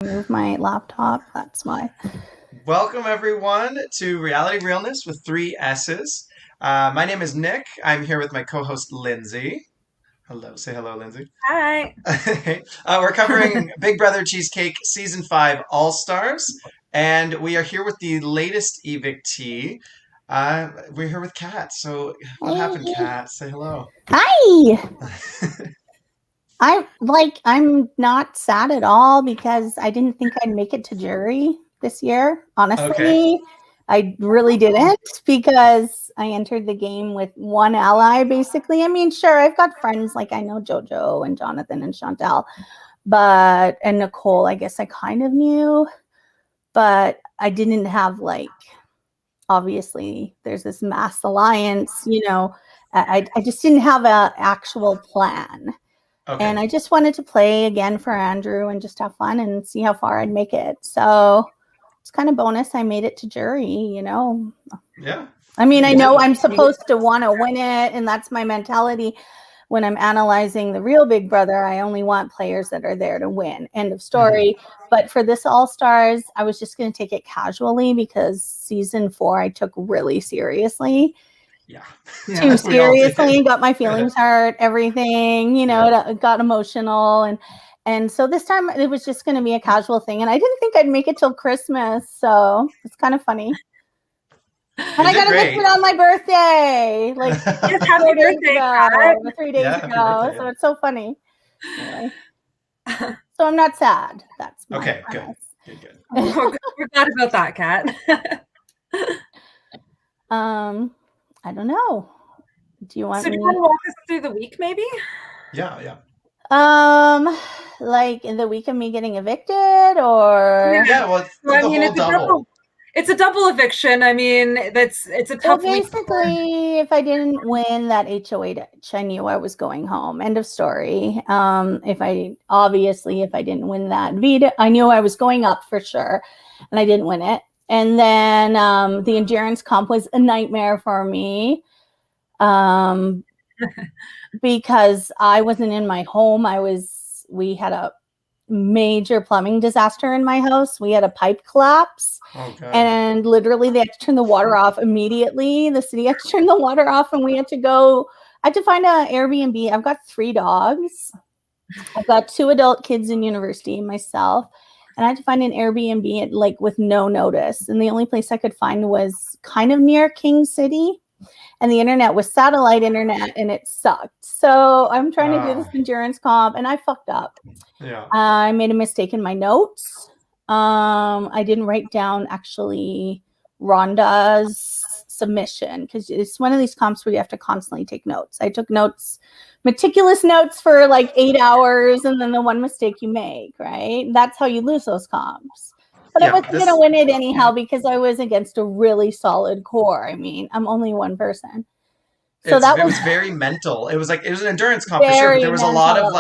Move my laptop. That's why. Welcome, everyone, to Reality Realness with three S's. My name is Nick. I'm here with my co host, Lindsay. Hello. Say hello, Lindsay. Hi. We're covering Big Brother Cheesecake Season 5 All Stars, and we are here with the latest evictee. We're here with Kat. So, what happened, Kat? Say hello. Hi. I'm not sad at all because I didn't think I'd make it to jury this year. Honestly, Okay. I really didn't because I entered the game with one ally, basically. I mean, sure, I've got friends like I know Jojo and Jonathan and Chantal, and Nicole, I guess I kind of knew, but I didn't have obviously there's this mass alliance, I just didn't have an actual plan. Okay. And I just wanted to play again for Andrew and just have fun and see how far I'd make it. So it's kind of bonus. I made it to jury, Yeah. I mean, I know I'm supposed to want to win it, and that's my mentality. When I'm analyzing the real Big Brother, I only want players that are there to win. End of story. But for this All Stars, I was just going to take it casually because season 4 I took really seriously. Too seriously, got my feelings hurt, everything, it got emotional. And so this time it was just going to be a casual thing. And I didn't think I'd make it till Christmas. So it's kind of funny. And I got evicted on my birthday. Just happy birthday, 3 days ago. So it's so funny. Anyway. So I'm not sad. That's my okay. premise. Good. We're glad about that, Kat. I don't know. Do you want to walk us through the week, maybe? Yeah. Like in the week of me getting evicted, or it's a double eviction. I mean, it's a tough week. Basically, if I didn't win that HOH, I knew I was going home. End of story. If I didn't win that veto, I knew I was going up for sure, and I didn't win it. And then the endurance comp was a nightmare for me because I wasn't in my home. We had a major plumbing disaster in my house. We had a pipe collapse. And literally they had to turn the water off immediately. The city had to turn the water off, and I had to find an Airbnb. I've got 3 dogs. I've got 2 adult kids in university, myself. And I had to find an Airbnb with no notice. And the only place I could find was kind of near King City. And the internet was satellite internet, and it sucked. So I'm trying to do this endurance comp, and I fucked up. Yeah. I made a mistake in my notes. I didn't write down actually Rhonda's submission because it's one of these comps where you have to constantly take notes. I took notes, meticulous notes for 8 hours, and then the one mistake you make, right? That's how you lose those comps. But I wasn't going to win it anyhow because I was against a really solid core. I mean, I'm only one person. So it was very mental. It was an endurance comp for sure, but there was a lot of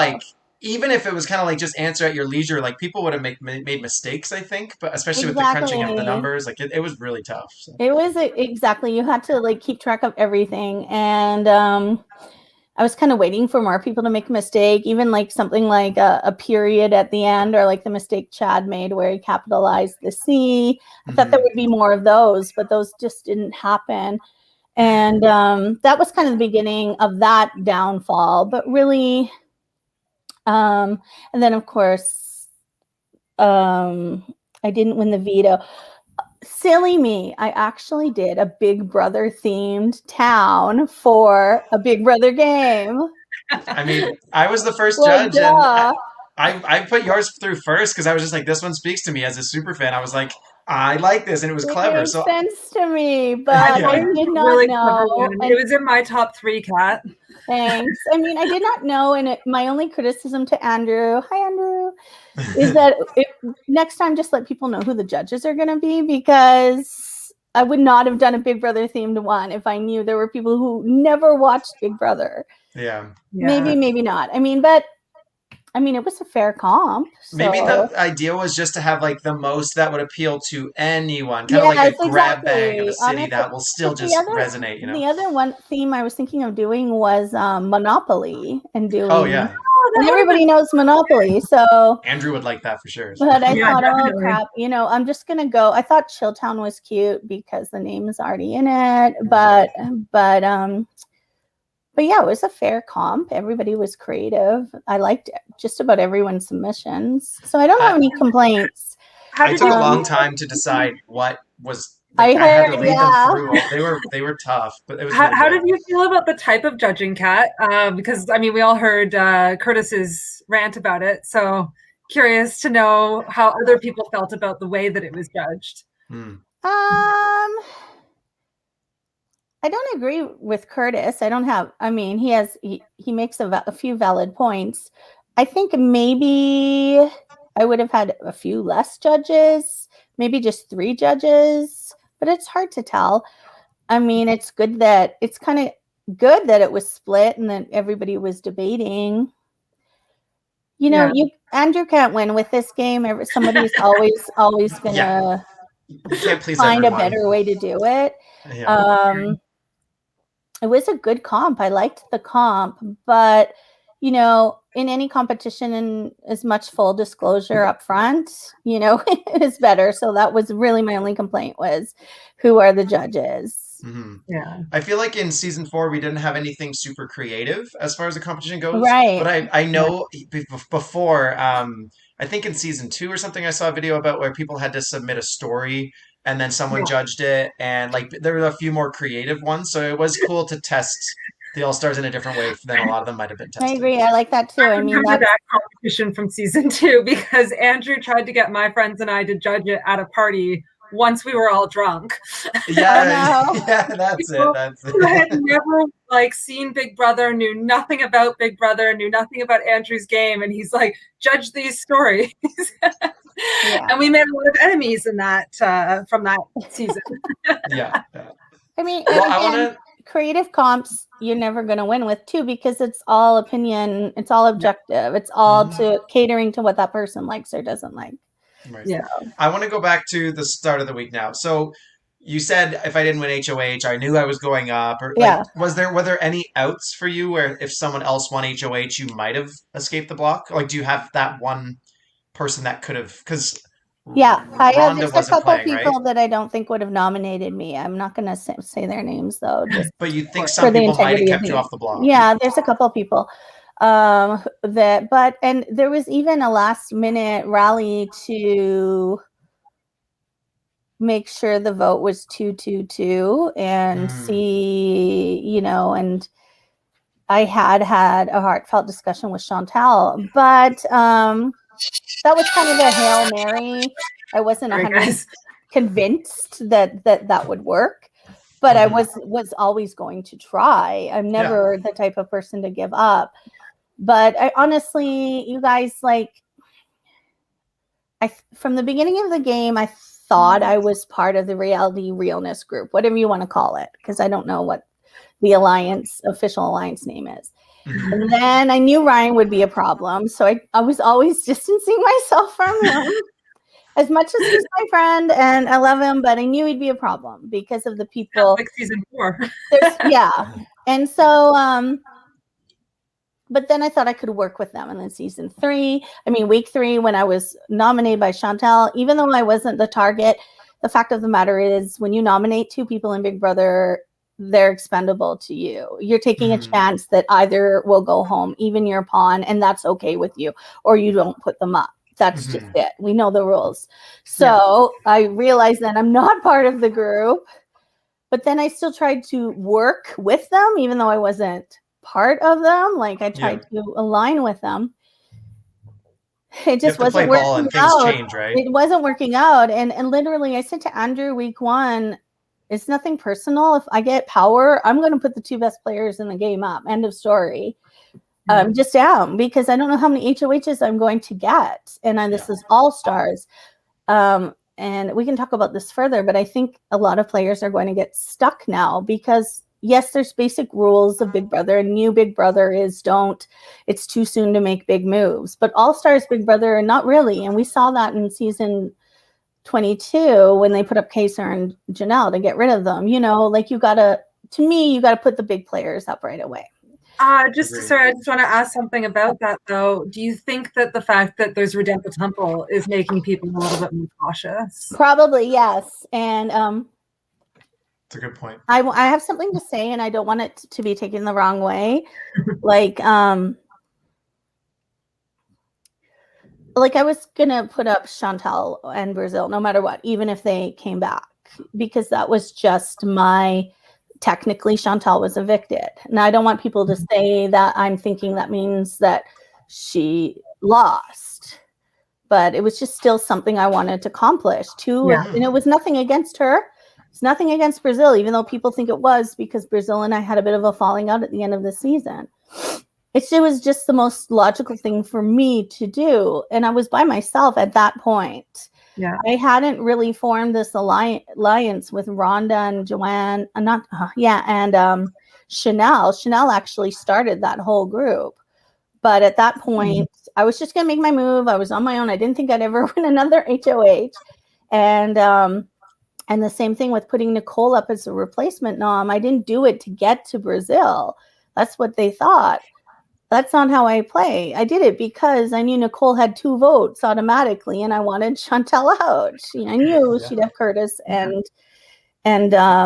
even if it was kind of just answer at your leisure, people would have made mistakes, I think, but especially with the crunching of the numbers, it was really tough. So. It was exactly. You had to keep track of everything. And I was kind of waiting for more people to make a mistake, even something like a period at the end, or the mistake Chad made where he capitalized the C. I thought there would be more of those, but those just didn't happen. And that was kind of the beginning of that downfall. But really, and then of course, I didn't win the veto. Silly me, I actually did a Big Brother themed town for a Big Brother game. I mean, I was the first judge, and I put yours through first because I was just this one speaks to me as a super fan. I was like, I like this, and it was clever. It made sense to me, but I did not know. It was in my top 3, Kat. Thanks. I mean, I did not know, and my only criticism to Andrew, hi Andrew, is that next time just let people know who the judges are going to be, because I would not have done a Big Brother themed one if I knew there were people who never watched Big Brother. Yeah. Maybe not. I mean, it was a fair comp. So. Maybe the idea was just to have the most that would appeal to anyone, kind of a grab bag of a city that will still just resonate. The other one theme I was thinking of doing was Monopoly, and doing. Oh yeah. And everybody knows Monopoly, so. Andrew would like that for sure. But I Yeah, thought, oh definitely. crap, I'm just gonna go. I thought Chilltown was cute because the name is already in it, but yeah, it was a fair comp. Everybody was creative. I liked just about everyone's submissions, so I don't have any complaints. How I did took you a long feel- time to decide what was. I I had to heard, read yeah. them through. They were tough, but it was really How good. did you feel about the type of judging, Kat? Because I mean, we all heard Curtis's rant about it, so curious to know how other people felt about the way that it was judged. I don't agree with Curtis. I don't have. I mean, he makes a few valid points. I think maybe I would have had a few less judges, maybe just 3 judges, but it's hard to tell. I mean, it's kind of good that it was split and that everybody was debating. Andrew can't win with this game. Somebody's always gonna You can't please find everyone. a better way to do it. Yeah. It was a good comp. I liked the comp, but in any competition, and as much full disclosure up front, is better. So that was really my only complaint was, who are the judges? Mm-hmm. Yeah. I feel like in season 4 we didn't have anything super creative as far as the competition goes. Right. But I know before, I think in season 2 or something, I saw a video about where people had to submit a story and then someone judged it, and like there were a few more creative ones. So it was cool to test the All-Stars in a different way than a lot of them might have been tested. I agree. I like that too. I remember that competition from season 2 because Andrew tried to get my friends and I to judge it at a party once we were all drunk. Yeah, yeah, that's it. Who had never seen Big Brother, knew nothing about Big Brother, knew nothing about Andrew's game, and he's like, judge these stories. Yeah. And we made a lot of enemies in that from that season. Yeah. I mean, again, creative comps you're never going to win with too, because it's all opinion, it's all objective, it's all to catering to what that person likes or doesn't like. Right. Yeah. I want to go back to the start of the week now. So you said if I didn't win HOH, I knew I was going up. Or were there any outs for you where if someone else won HOH, you might have escaped the block? Like, do you have that one person that could have? Because I have just a couple people right? that I don't think would have nominated me. I'm not going to say their names though. Just but you think some people might have kept you off the block? Yeah, there's a couple people. And there was even a last minute rally to make sure the vote was 2-2-2 and see, and I had a heartfelt discussion with Chantal, but that was kind of a Hail Mary. I wasn't 100% convinced that would work, but I was always going to try. I'm never the type of person to give up. But I honestly, you guys, from the beginning of the game, I thought I was part of the realness group, whatever you want to call it, because I don't know what the official alliance name is. Mm-hmm. And then I knew Ryan would be a problem, so I was always distancing myself from him. As much as he's my friend and I love him, but I knew he'd be a problem because of the people. Like season 4. And so but then I thought I could work with them. And then week 3, when I was nominated by Chantal, even though I wasn't the target, the fact of the matter is when you nominate 2 people in Big Brother, they're expendable to you. You're taking a chance that either will go home, even your pawn, and that's okay with you, or you don't put them up. That's just it. We know the rules. So I realized that I'm not part of the group, but then I still tried to work with them, even though I wasn't part of them. I tried to align with them. It just wasn't working out. Change, right? It wasn't working out. And literally I said to Andrew week 1, it's nothing personal. If I get power, I'm going to put the 2 best players in the game up. End of story. Just down, because I don't know how many HOHs I'm going to get. And this is All-Stars. And we can talk about this further, but I think a lot of players are going to get stuck now because yes, there's basic rules of Big Brother. New Big Brother is it's too soon to make big moves. But All-Stars Big Brother, not really. And we saw that in season 22 when they put up Kaser and Janelle to get rid of them. You got to put the big players up right away. Sorry, I just want to ask something about that, though. Do you think that the fact that there's Redemple Temple is making people a little bit more cautious? Probably, yes. And that's a good point. I have something to say, and I don't want it to be taken the wrong way. Like I was gonna put up Chantal and Brazil no matter what, even if they came back, because that was just technically Chantal was evicted. Now I don't want people to say that I'm thinking that means that she lost, but it was just still something I wanted to accomplish too. Yeah. And it was nothing against her. It's nothing against Brazil, even though people think it was, because Brazil and I had a bit of a falling out at the end of the season. It was just the most logical thing for me to do. And I was by myself at that point. Yeah. I hadn't really formed this alliance with Rhonda and Joanne, and Chanel. Chanel actually started that whole group. But at that point, I was just going to make my move. I was on my own. I didn't think I'd ever win another HOH. And the same thing with putting Nicole up as a replacement nom. I didn't do it to get to Brazil. That's what they thought. That's not how I play. I did it because I knew Nicole had 2 votes automatically, and I wanted Chantal out. I knew she'd have Curtis and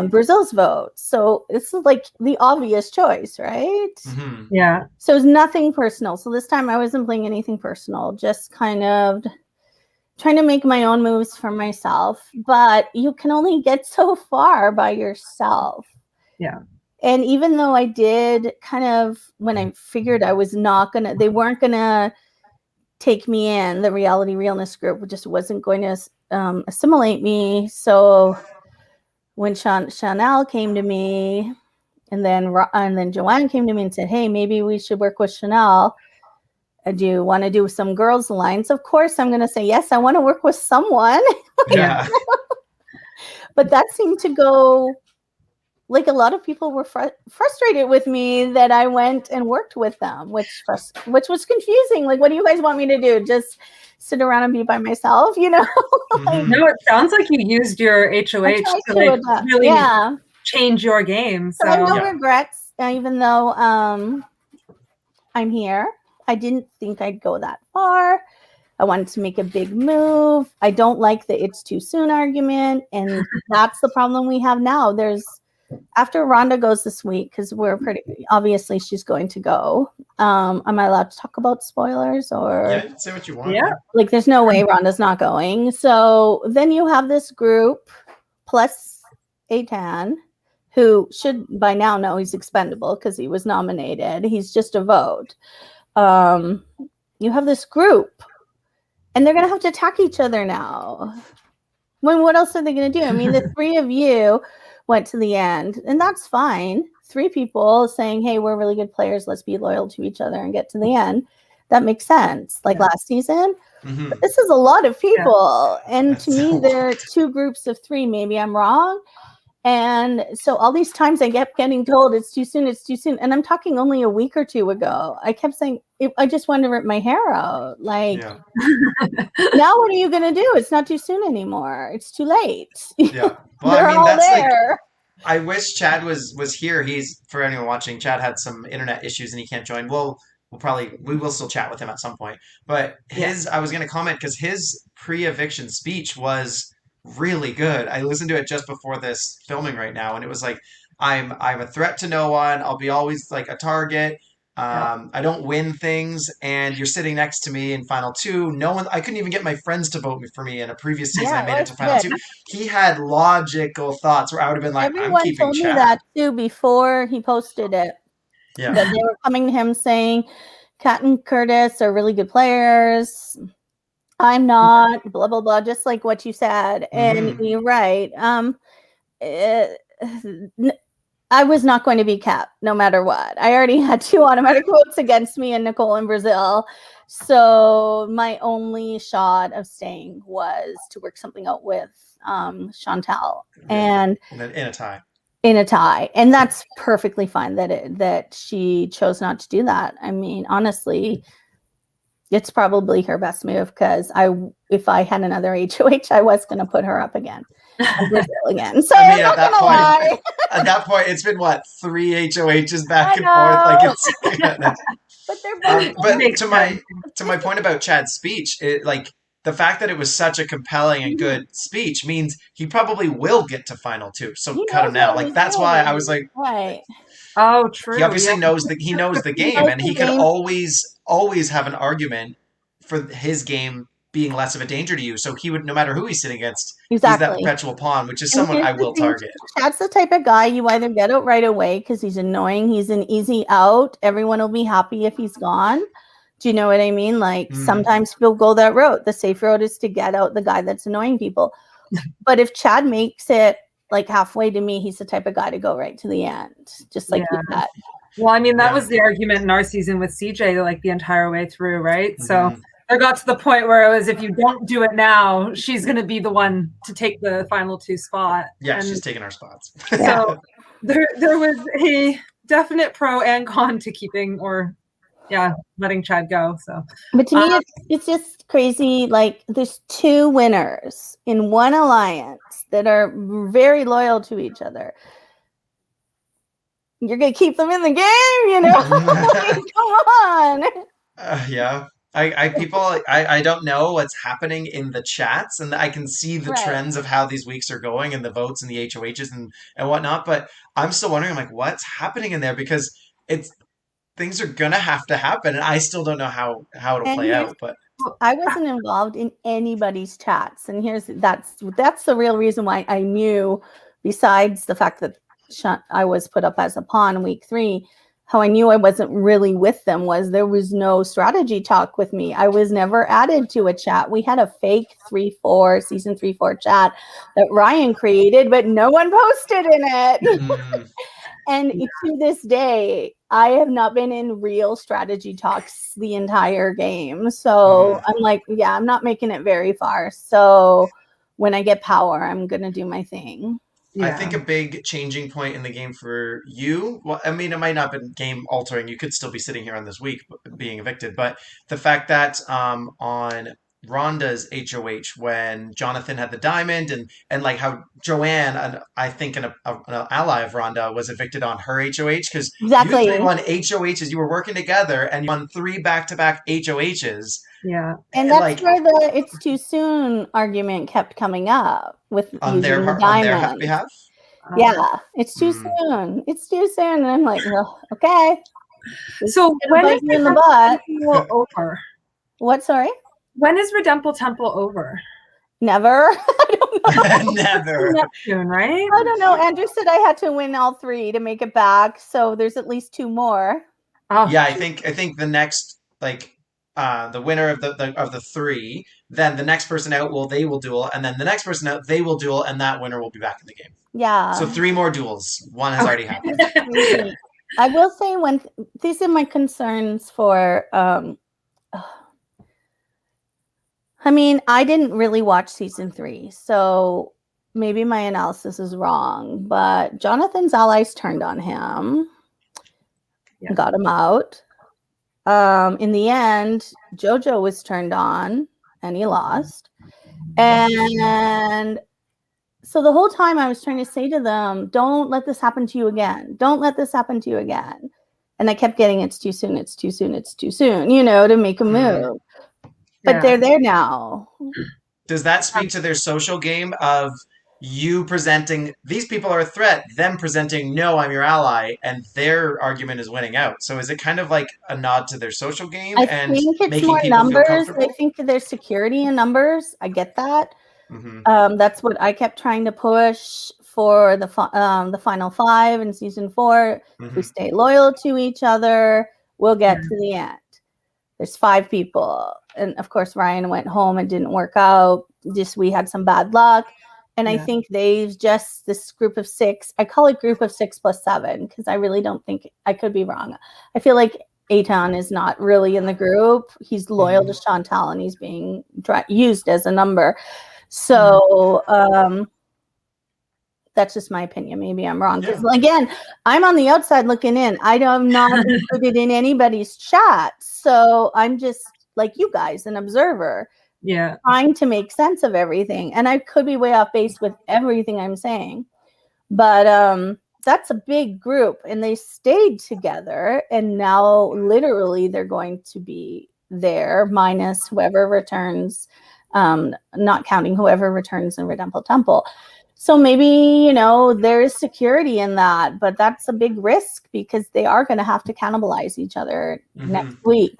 Brazil's vote. So this is like the obvious choice, right? Mm-hmm. Yeah. So it's nothing personal. So this time I wasn't playing anything personal, just kind of trying to make my own moves for myself. But you can only get so far by yourself. Yeah. And even though I did kind of, when I figured I was they weren't going to take me in, the Reality Realness group just wasn't going to assimilate me. So when Chanel came to me, and then Joanne came to me and said, hey, maybe we should work with Chanel. Do you want to do some girls' alliance? Of course, I'm going to say, yes, I want to work with someone. Yeah. But that seemed to go... Like a lot of people were frustrated with me that I went and worked with them, which was confusing. Like, what do you guys want me to do? Just sit around and be by myself, Mm-hmm. No, it sounds like you used your HOH to like really change your game. So I have no regrets, even though I'm here. I didn't think I'd go that far. I wanted to make a big move. I don't like the it's too soon argument, and that's the problem we have now. After Rhonda goes this week, because obviously she's going to go. Am I allowed to talk about spoilers or? Yeah, say what you want. Yeah. Like, there's no way Rhonda's not going. So then you have this group plus Eitan, who should by now know he's expendable because he was nominated. He's just a vote. You have this group, and they're going to have to attack each other now. What else are they going to do? I mean, the 3 of you went to the end, and that's fine. 3 people saying, hey, we're really good players, let's be loyal to each other and get to the end. That makes sense. Like last season. Mm-hmm. But this is a lot of people. And that's to me, there are 2 groups of 3. Maybe I'm wrong. And so all these times I kept getting told it's too soon. And I'm talking only a week or 2 ago. I kept saying, I just wanted to rip my hair out. Like, now what are you going to do? It's not too soon anymore. It's too late. Yeah. Well, They're all there. Like, I wish Chad was here. For anyone watching, Chad had some internet issues and he can't join. We will still chat with him at some point. But I was going to comment because his pre-eviction speech was really good. I listened to it just before this filming right now, and it was like, I'm a threat to no one. I'll be always like a target. I don't win things, and you're sitting next to me in Final 2. I couldn't even get my friends to vote for me in a previous season. I made it to Final 2. He had logical thoughts where I would have been like, everyone I'm keeping told Chad. Me that too before he posted it. Yeah. That they were coming to him saying, Kat and Curtis are really good players. I'm not, blah, blah, blah, just like what you said. And you're right. I was not going to be kept no matter what. I already had 2 automatic votes against me and Nicole in Brazil. So my only shot of staying was to work something out with Chantal. And then in a tie. And that's perfectly fine that she chose not to do that. I mean, honestly, It's probably her best move because if I had another HOH, I was going to put her up again. Brazil again. So I mean, I'm not gonna lie. at that point, it's been what, 3 HOHs back and forth. Like it's, but they're both. But to my point about Chad's speech, like the fact that it was such a compelling and good speech means he probably will get to final 2. So cut him now. Like that's why I was like, right. Oh, true. He obviously knows the game, and he can always have an argument for his game being less of a danger to you. So he would, no matter who he's sitting against, he's that perpetual pawn, which is someone I will target. Chad's the type of guy you either get out right away because he's annoying, he's an easy out. Everyone will be happy if he's gone. Do you know what I mean? Like sometimes people go that route. The safe road is to get out the guy that's annoying people. But if Chad makes it like halfway, to me, he's the type of guy to go right to the end, just like that. Well, I mean, that was the argument in our season with CJ, like the entire way through, right? So I got to the point where it was, if you don't do it now, she's going to be the one to take the final 2 spot. Yeah, and she's taking our spots. So there was a definite pro and con to keeping letting Chad go. So, but to me, it's just crazy. Like there's 2 winners in one alliance that are very loyal to each other. You're gonna keep them in the game, you know? Come on. Yeah. I don't know what's happening in the chats, and I can see the trends of how these weeks are going and the votes and the HOHs and whatnot, but I'm still wondering, like, what's happening in there, because things are gonna have to happen, and I still don't know how it'll play out. But I wasn't involved in anybody's chats, and that's the real reason why I knew, besides the fact that I was put up as a pawn in week 3, how I knew I wasn't really with them was there was no strategy talk with me. I was never added to a chat. We had a fake season 3-4 chat that Ryan created, but no one posted in it. And to this day, I have not been in real strategy talks the entire game. So I'm like, I'm not making it very far. So when I get power, I'm going to do my thing. Yeah. I think a big changing point in the game for you, well, I mean, it might not have been game altering. You could still be sitting here on this week being evicted, but the fact that on Rhonda's HOH, when Jonathan had the diamond, and like how Joanne, I think an ally of Rhonda, was evicted on her HOH, because you 3 won HOHs. You were working together and you won 3 back-to-back HOHs. Yeah. And that's where the it's too soon argument kept coming up with on their behalf. Yeah, it's too soon. It's too soon. And I'm like, well, okay. So when is Redemple Temple over? What, sorry? When is Redemple Temple over? Never. I don't know. Never. Not soon, right? I don't know. Andrew said I had to win all 3 to make it back. So there's at least 2 more. Oh. Yeah, I think the next, like, the winner of the 3, then the next person out they will duel, and then the next person out they will duel, and that winner will be back in the game. Yeah. So 3 more duels. 1 has already happened. I will say these are my concerns for. I mean, I didn't really watch season 3, so maybe my analysis is wrong. But Jonathan's allies turned on him, got him out. In the end, Jojo was turned on and he lost. And so the whole time I was trying to say to them, don't let this happen to you again. Don't let this happen to you again. And I kept getting, it's too soon, it's too soon, it's too soon, to make a move. But they're there now. Does that speak to their social game of you presenting, these people are a threat, them presenting, no, I'm your ally, and their argument is winning out? So is it kind of like a nod to their social game? I think it's more numbers. I think there's security in numbers. I get that. That's what I kept trying to push for the final 5 in season 4. If we stay loyal to each other, we'll get to the end. There's 5 people. And of course, Ryan went home. It didn't work out. We had some bad luck. And I think this group of 6, I call it group of 6 plus 7, because I really don't think, I could be wrong. I feel like Eitan is not really in the group. He's loyal to Chantal and he's being used as a number. So that's just my opinion. Maybe I'm wrong. Because again, I'm on the outside looking in. I'm not included in anybody's chat. So I'm just like you guys, an observer, Yeah. trying to make sense of everything. And I could be way off base with everything I'm saying, but that's a big group, and they stayed together, and now literally they're going to be there minus whoever returns, not counting whoever returns in Redemple Temple. So maybe, you know, there's security in that, but that's a big risk because they are going to have to cannibalize each other next week.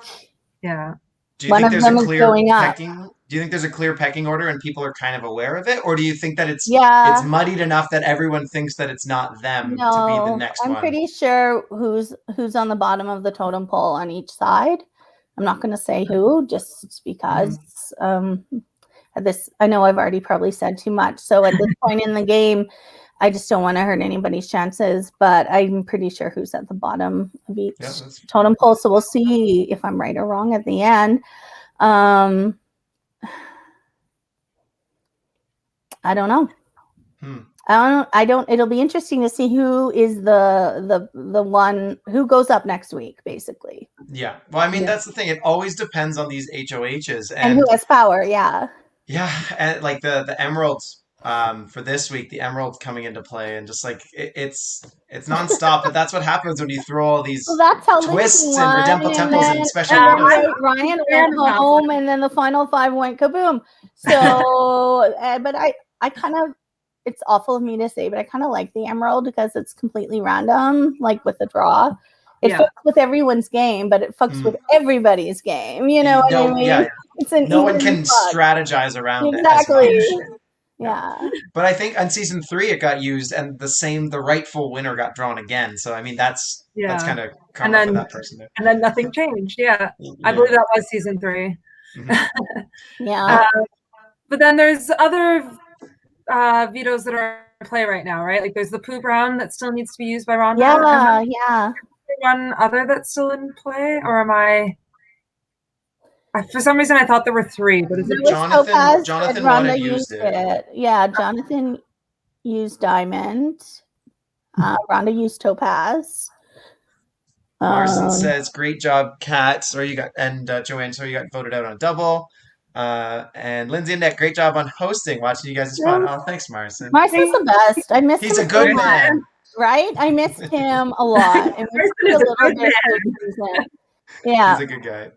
Yeah. Do you One think of there's a them is clear going up. pecking? Do you think there's a clear pecking order and people are kind of aware of it, or do you think that it's muddied enough that everyone thinks that it's not them to be the next I'm one? pretty sure who's on the bottom of the totem pole on each side. I'm not going to say who, just because at this, I know I've already probably said too much. So at this point in the game, I just don't want to hurt anybody's chances, but I'm pretty sure who's at the bottom of each totem pole. So we'll see if I'm right or wrong at the end. I don't know. I don't. It'll be interesting to see who is the one who goes up next week, basically. Yeah. Well, I mean, that's the thing. It always depends on these HOHs and who has power. Yeah. Yeah, and like the emeralds for this week, the emeralds coming into play, and just like it's nonstop. But that's what happens when you throw all these that's how twists and Redemple Temples and special windows. Ryan went home, and then the final 5 went kaboom. So, but I kind of, it's awful of me to say, but I kind of like the emerald because it's completely random, like with the draw. It fucks with everyone's game, but it fucks with everybody's game. You know what I mean? Yeah. It's an no one can strategize around it. Exactly. Yeah. But I think on season 3 it got used, and the rightful winner got drawn again. So I mean that's kind of karma for that person there. And then nothing changed. Yeah. I believe that was season 3. Yeah. But then there's other vetoes that are in play right now, right? Like there's the poop round that still needs to be used by Rhonda. Yeah. One other that's still in play, or am I? For some reason, I thought there were 3, but is it Jonathan wanted used it. Yeah, Jonathan used diamond. Rhonda used topaz. Marson says, "Great job, Kat." Sorry, you got Joanne. Sorry, you got voted out on a double. And Lindsay and Nick, great job on hosting. Watching you guys is fun. Oh, thanks, Marson. Marson's the best. I miss him. He's a good man. Right? I missed him a lot. And yeah. He's a good guy.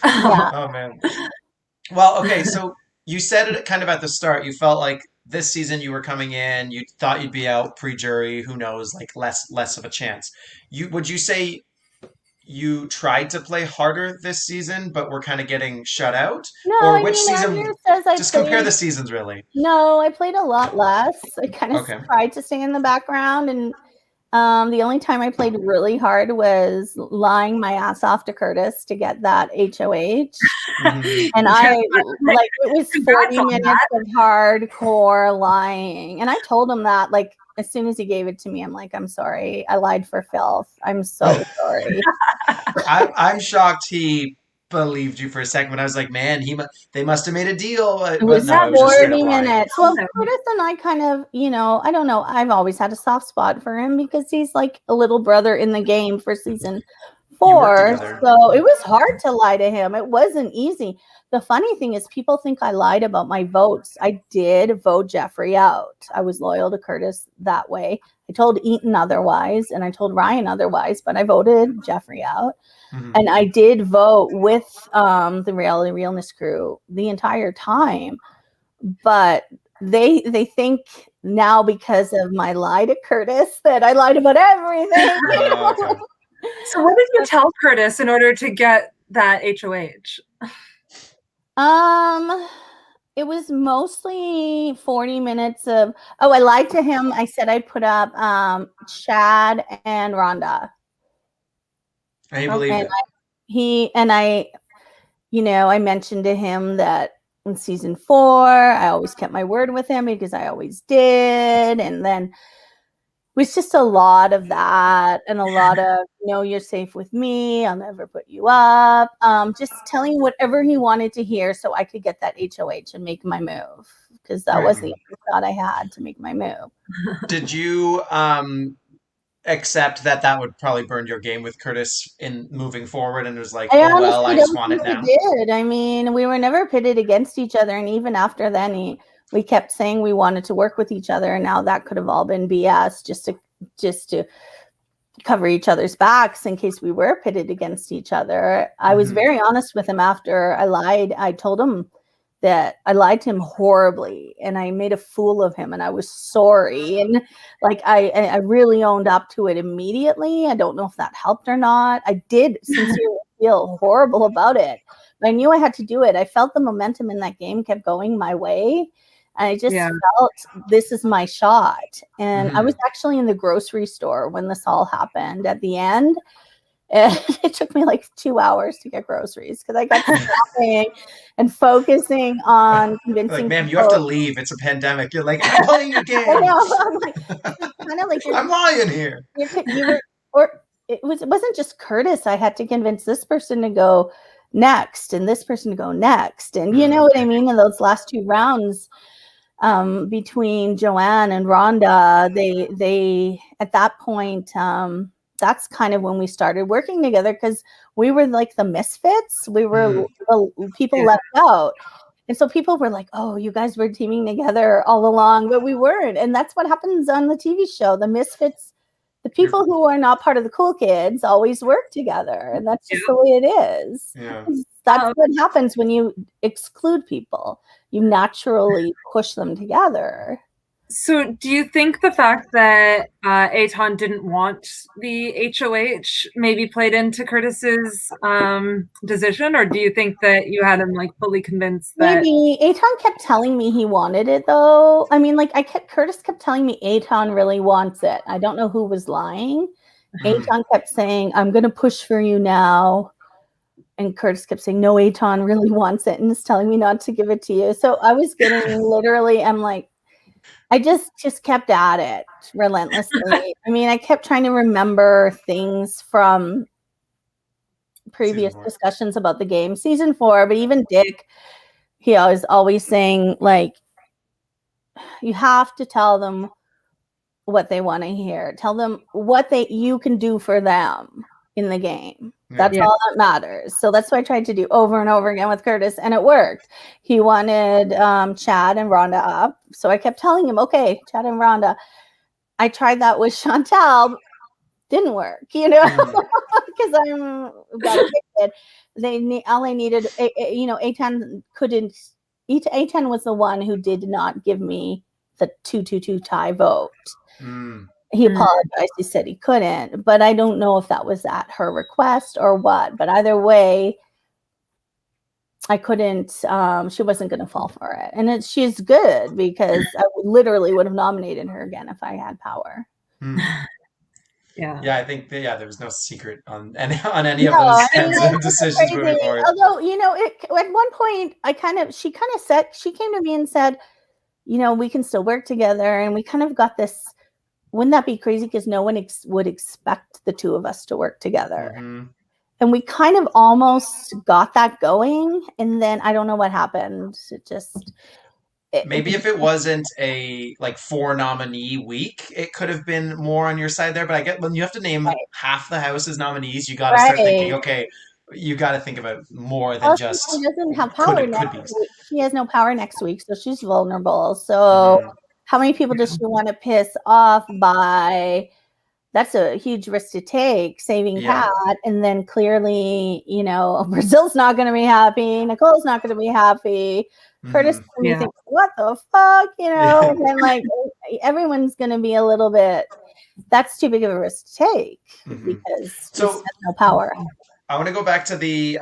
Oh, man. Well, okay, so you said it kind of at the start. You felt like this season you were coming in, you thought you'd be out pre-jury, who knows, like less of a chance. Would you say you tried to play harder this season, but were kind of getting shut out? No, or which season? Just compare the seasons, really. No, I played a lot less. I kind of tried to stay in the background, and the only time I played really hard was lying my ass off to Curtis to get that HOH. And it was 40 minutes of hardcore lying. And I told him that, like, as soon as he gave it to me, I'm like, I'm sorry. I lied for filth. I'm so sorry. I'm shocked he believed you for a second, but I was like, man, they must have made a deal. It was 40 minutes. Well, Curtis and I kind of, I don't know. I've always had a soft spot for him because he's like a little brother in the game for season 4. So it was hard to lie to him. It wasn't easy. The funny thing is people think I lied about my votes. I did vote Jeffrey out. I was loyal to Curtis that way. I told Eaton otherwise, and I told Ryan otherwise, but I voted Jeffrey out. And I did vote with the Reality Realness crew the entire time. But they think now because of my lie to Curtis that I lied about everything. So what did you tell Curtis in order to get that HOH? It was mostly 40 minutes of, I lied to him. I said I put up Chad and Rhonda. I believe it. I mentioned to him that in season 4, I always kept my word with him because I always did. And then it was just a lot of that and a lot of, you're safe with me. I'll never put you up. Just telling whatever he wanted to hear so I could get that HOH and make my move because that was the only thought I had to make my move. Did you accept that would probably burn your game with Curtis in moving forward, and it was like, I oh well, honestly I just don't want think it now. we did. I mean, we were never pitted against each other, and even after then, we kept saying we wanted to work with each other, and now that could have all been BS just to cover each other's backs in case we were pitted against each other. I was very honest with him after I lied. I told him that I lied to him horribly and I made a fool of him and I was sorry. And like, I really owned up to it immediately. I don't know if that helped or not. I did sincerely feel horrible about it, but I knew I had to do it. I felt the momentum in that game kept going my way. I just felt this is my shot. And I was actually in the grocery store when this all happened at the end. And it took me like 2 hours to get groceries because I got stopping and focusing on convincing like, ma'am, people. you have to leave. It's a pandemic. You're like, I'm playing your game. I know. I'm like, kind of like I'm lying here. You were, or it wasn't just Curtis. I had to convince this person to go next and this person to go next. And you know what I mean? In those last 2 rounds, between Joanne and Rhonda, they at that point, that's kind of when we started working together because we were like the misfits. We were the people left out. And so people were like, oh, you guys were teaming together all along, but we weren't. And that's what happens on the TV show. The misfits, the people who are not part of the cool kids always work together. And that's just the way it is. Yeah. That's what happens when you exclude people. You naturally push them together. So do you think the fact that Aton didn't want the HOH maybe played into Curtis's decision, or do you think that you had him like fully convinced that maybe Aton kept telling me he wanted it though? I mean, like Curtis kept telling me Aton really wants it. I don't know who was lying. Aton kept saying, I'm gonna push for you now. And Curtis kept saying, no, Aton really wants it and is telling me not to give it to you. So I was getting literally, I'm like, I just kept at it relentlessly. I mean, I kept trying to remember things from previous discussions about the game, season 4, but even Dick, he was always saying, like, you have to tell them what they want to hear. Tell them what you can do for them in the game. That's all that matters. So that's what I tried to do over and over again with Curtis, and it worked. He wanted Chad and Rhonda up, so I kept telling him, okay, Chad and Rhonda. I tried that with Chantal, didn't work, you know, because I'm got evicted. All I needed, you know, A10 couldn't. A10 was the one who did not give me the 2-2-2 tie vote. He apologized. He said he couldn't, but I don't know if that was at her request or what. But either way, I couldn't. She wasn't going to fall for it, and she's good because I literally would have nominated her again if I had power. Yeah, I think there was no secret on any of those kinds of decisions moving forward. Although, you know, at one point, she came to me and said, you know, we can still work together, and we kind of got this. Wouldn't that be crazy? Because no one would expect the two of us to work together. And we kind of almost got that going. And then I don't know what happened. Maybe if it wasn't a 4 nominee week, it could have been more on your side there. But I get when you have to name half the house's nominees, you got to start thinking, okay, you got to think about more than just. She doesn't have power next week. She has no power next week, so she's vulnerable. So. How many people does she want to piss off by? That's a huge risk to take, saving Kat. And then clearly, you know, Brazil's not going to be happy. Nicole's not going to be happy. Curtis is going to think, what the fuck? You know, and then like everyone's going to be a little bit, that's too big of a risk to take because she has no power. I want to go back to the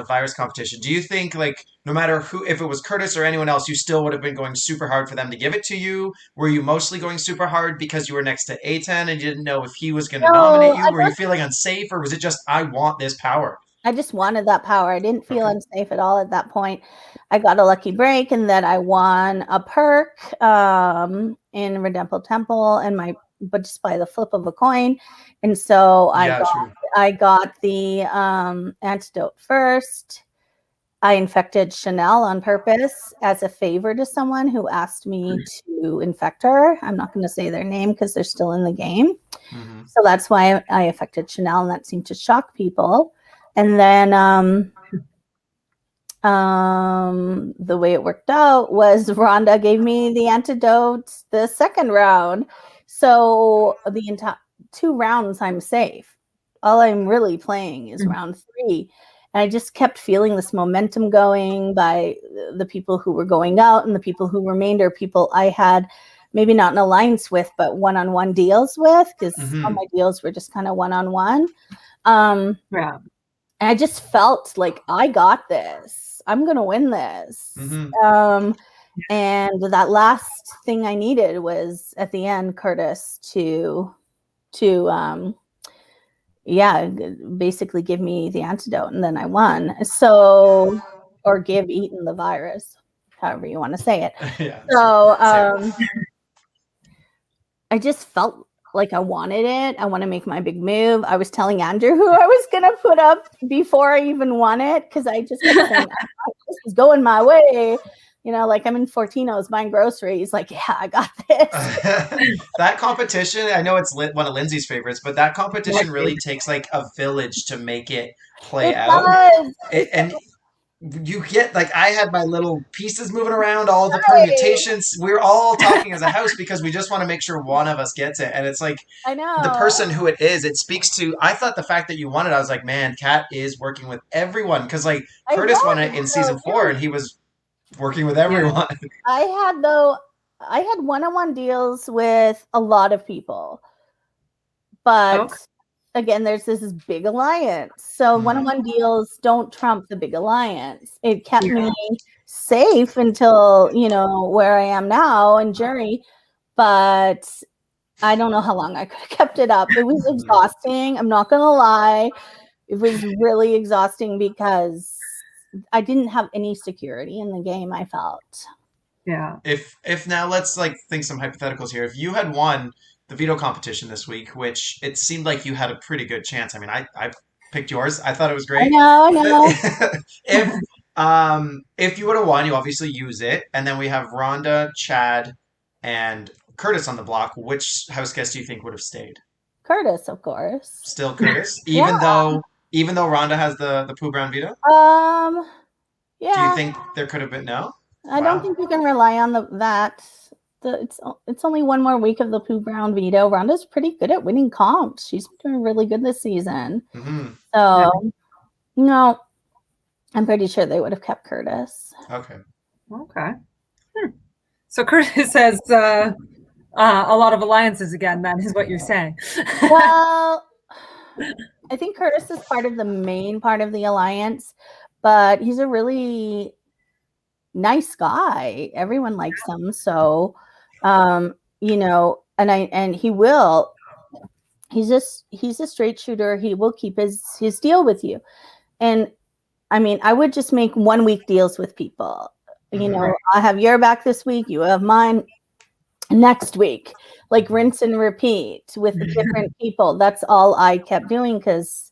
virus competition. Do you think, like, no matter who, if it was Curtis or anyone else, you still would have been going super hard for them to give it to you? Were you mostly going super hard because you were next to A10 and you didn't know if he was going to nominate you? Were you feeling unsafe, or was it just, I want this power? I just wanted that power. I didn't feel unsafe at all at that point. I got a lucky break in that I won a perk in Redemple Temple but just by the flip of a coin. And so I got the antidote first. I infected Chanel on purpose as a favor to someone who asked me to infect her. I'm not going to say their name because they're still in the game. Mm-hmm. So that's why I affected Chanel, and that seemed to shock people. And then the way it worked out was Rhonda gave me the antidote the second round. So the entire 2 rounds I'm safe. All I'm really playing is round 3. And I just kept feeling this momentum going by the people who were going out, and the people who remained are people I had maybe not an alliance with, but one-on-one deals with, because all my deals were just kind of one-on-one. Yeah. And I just felt like I got this. I'm going to win this. And that last thing I needed was at the end, Curtis to basically give me the antidote, and then I won. So, or give Eaton the virus, however you want to say it. Yeah, so I just felt like I wanted it. I want to make my big move. I was telling Andrew who I was going to put up before I even won it, because I just kept saying, this is going my way. You know, like I'm in Fortino's buying groceries. Like, yeah, I got this. That competition, I know it's one of Lindsay's favorites, but that competition really takes like a village to make it play out. And you get, like, I had my little pieces moving around, all the permutations. We're all talking as a house because we just want to make sure one of us gets it. And it's like, I know the person who it is, it speaks to, I thought the fact that you won it, I was like, man, Kat is working with everyone. Because like Curtis won it in season 4 and he was working with everyone. I had one-on-one deals with a lot of people, but again, there's this big alliance. So one-on-one deals don't trump the big alliance. It kept me safe until, you know, where I am now in jury, but I don't know how long I could have kept it up. It was exhausting. I'm not going to lie. It was really exhausting because I didn't have any security in the game, I felt. Yeah. If now let's like think some hypotheticals here. If you had won the veto competition this week, which it seemed like you had a pretty good chance. I mean, I picked yours. I thought it was great. I know. If you would have won, you obviously use it. And then we have Rhonda, Chad, and Curtis on the block. Which house guest do you think would have stayed? Curtis, of course. Still Curtis? Even though Rhonda has the Pooh Brown veto? Yeah. Do you think there could have been no? I don't think you can rely on that. It's only one more week of the Pooh Brown veto. Rhonda's pretty good at winning comps. She's been doing really good this season. So, no, I'm pretty sure they would have kept Curtis. Okay. So Curtis has a lot of alliances again, then, is what you're saying. Well, I think Curtis is part of the main part of the alliance, but he's a really nice guy. Everyone likes him. So, you know, and he's a straight shooter. He will keep his deal with you. And I mean, I would just make 1 week deals with people. You know, I have your back this week. You have mine next week, like rinse and repeat with different people. That's all I kept doing, because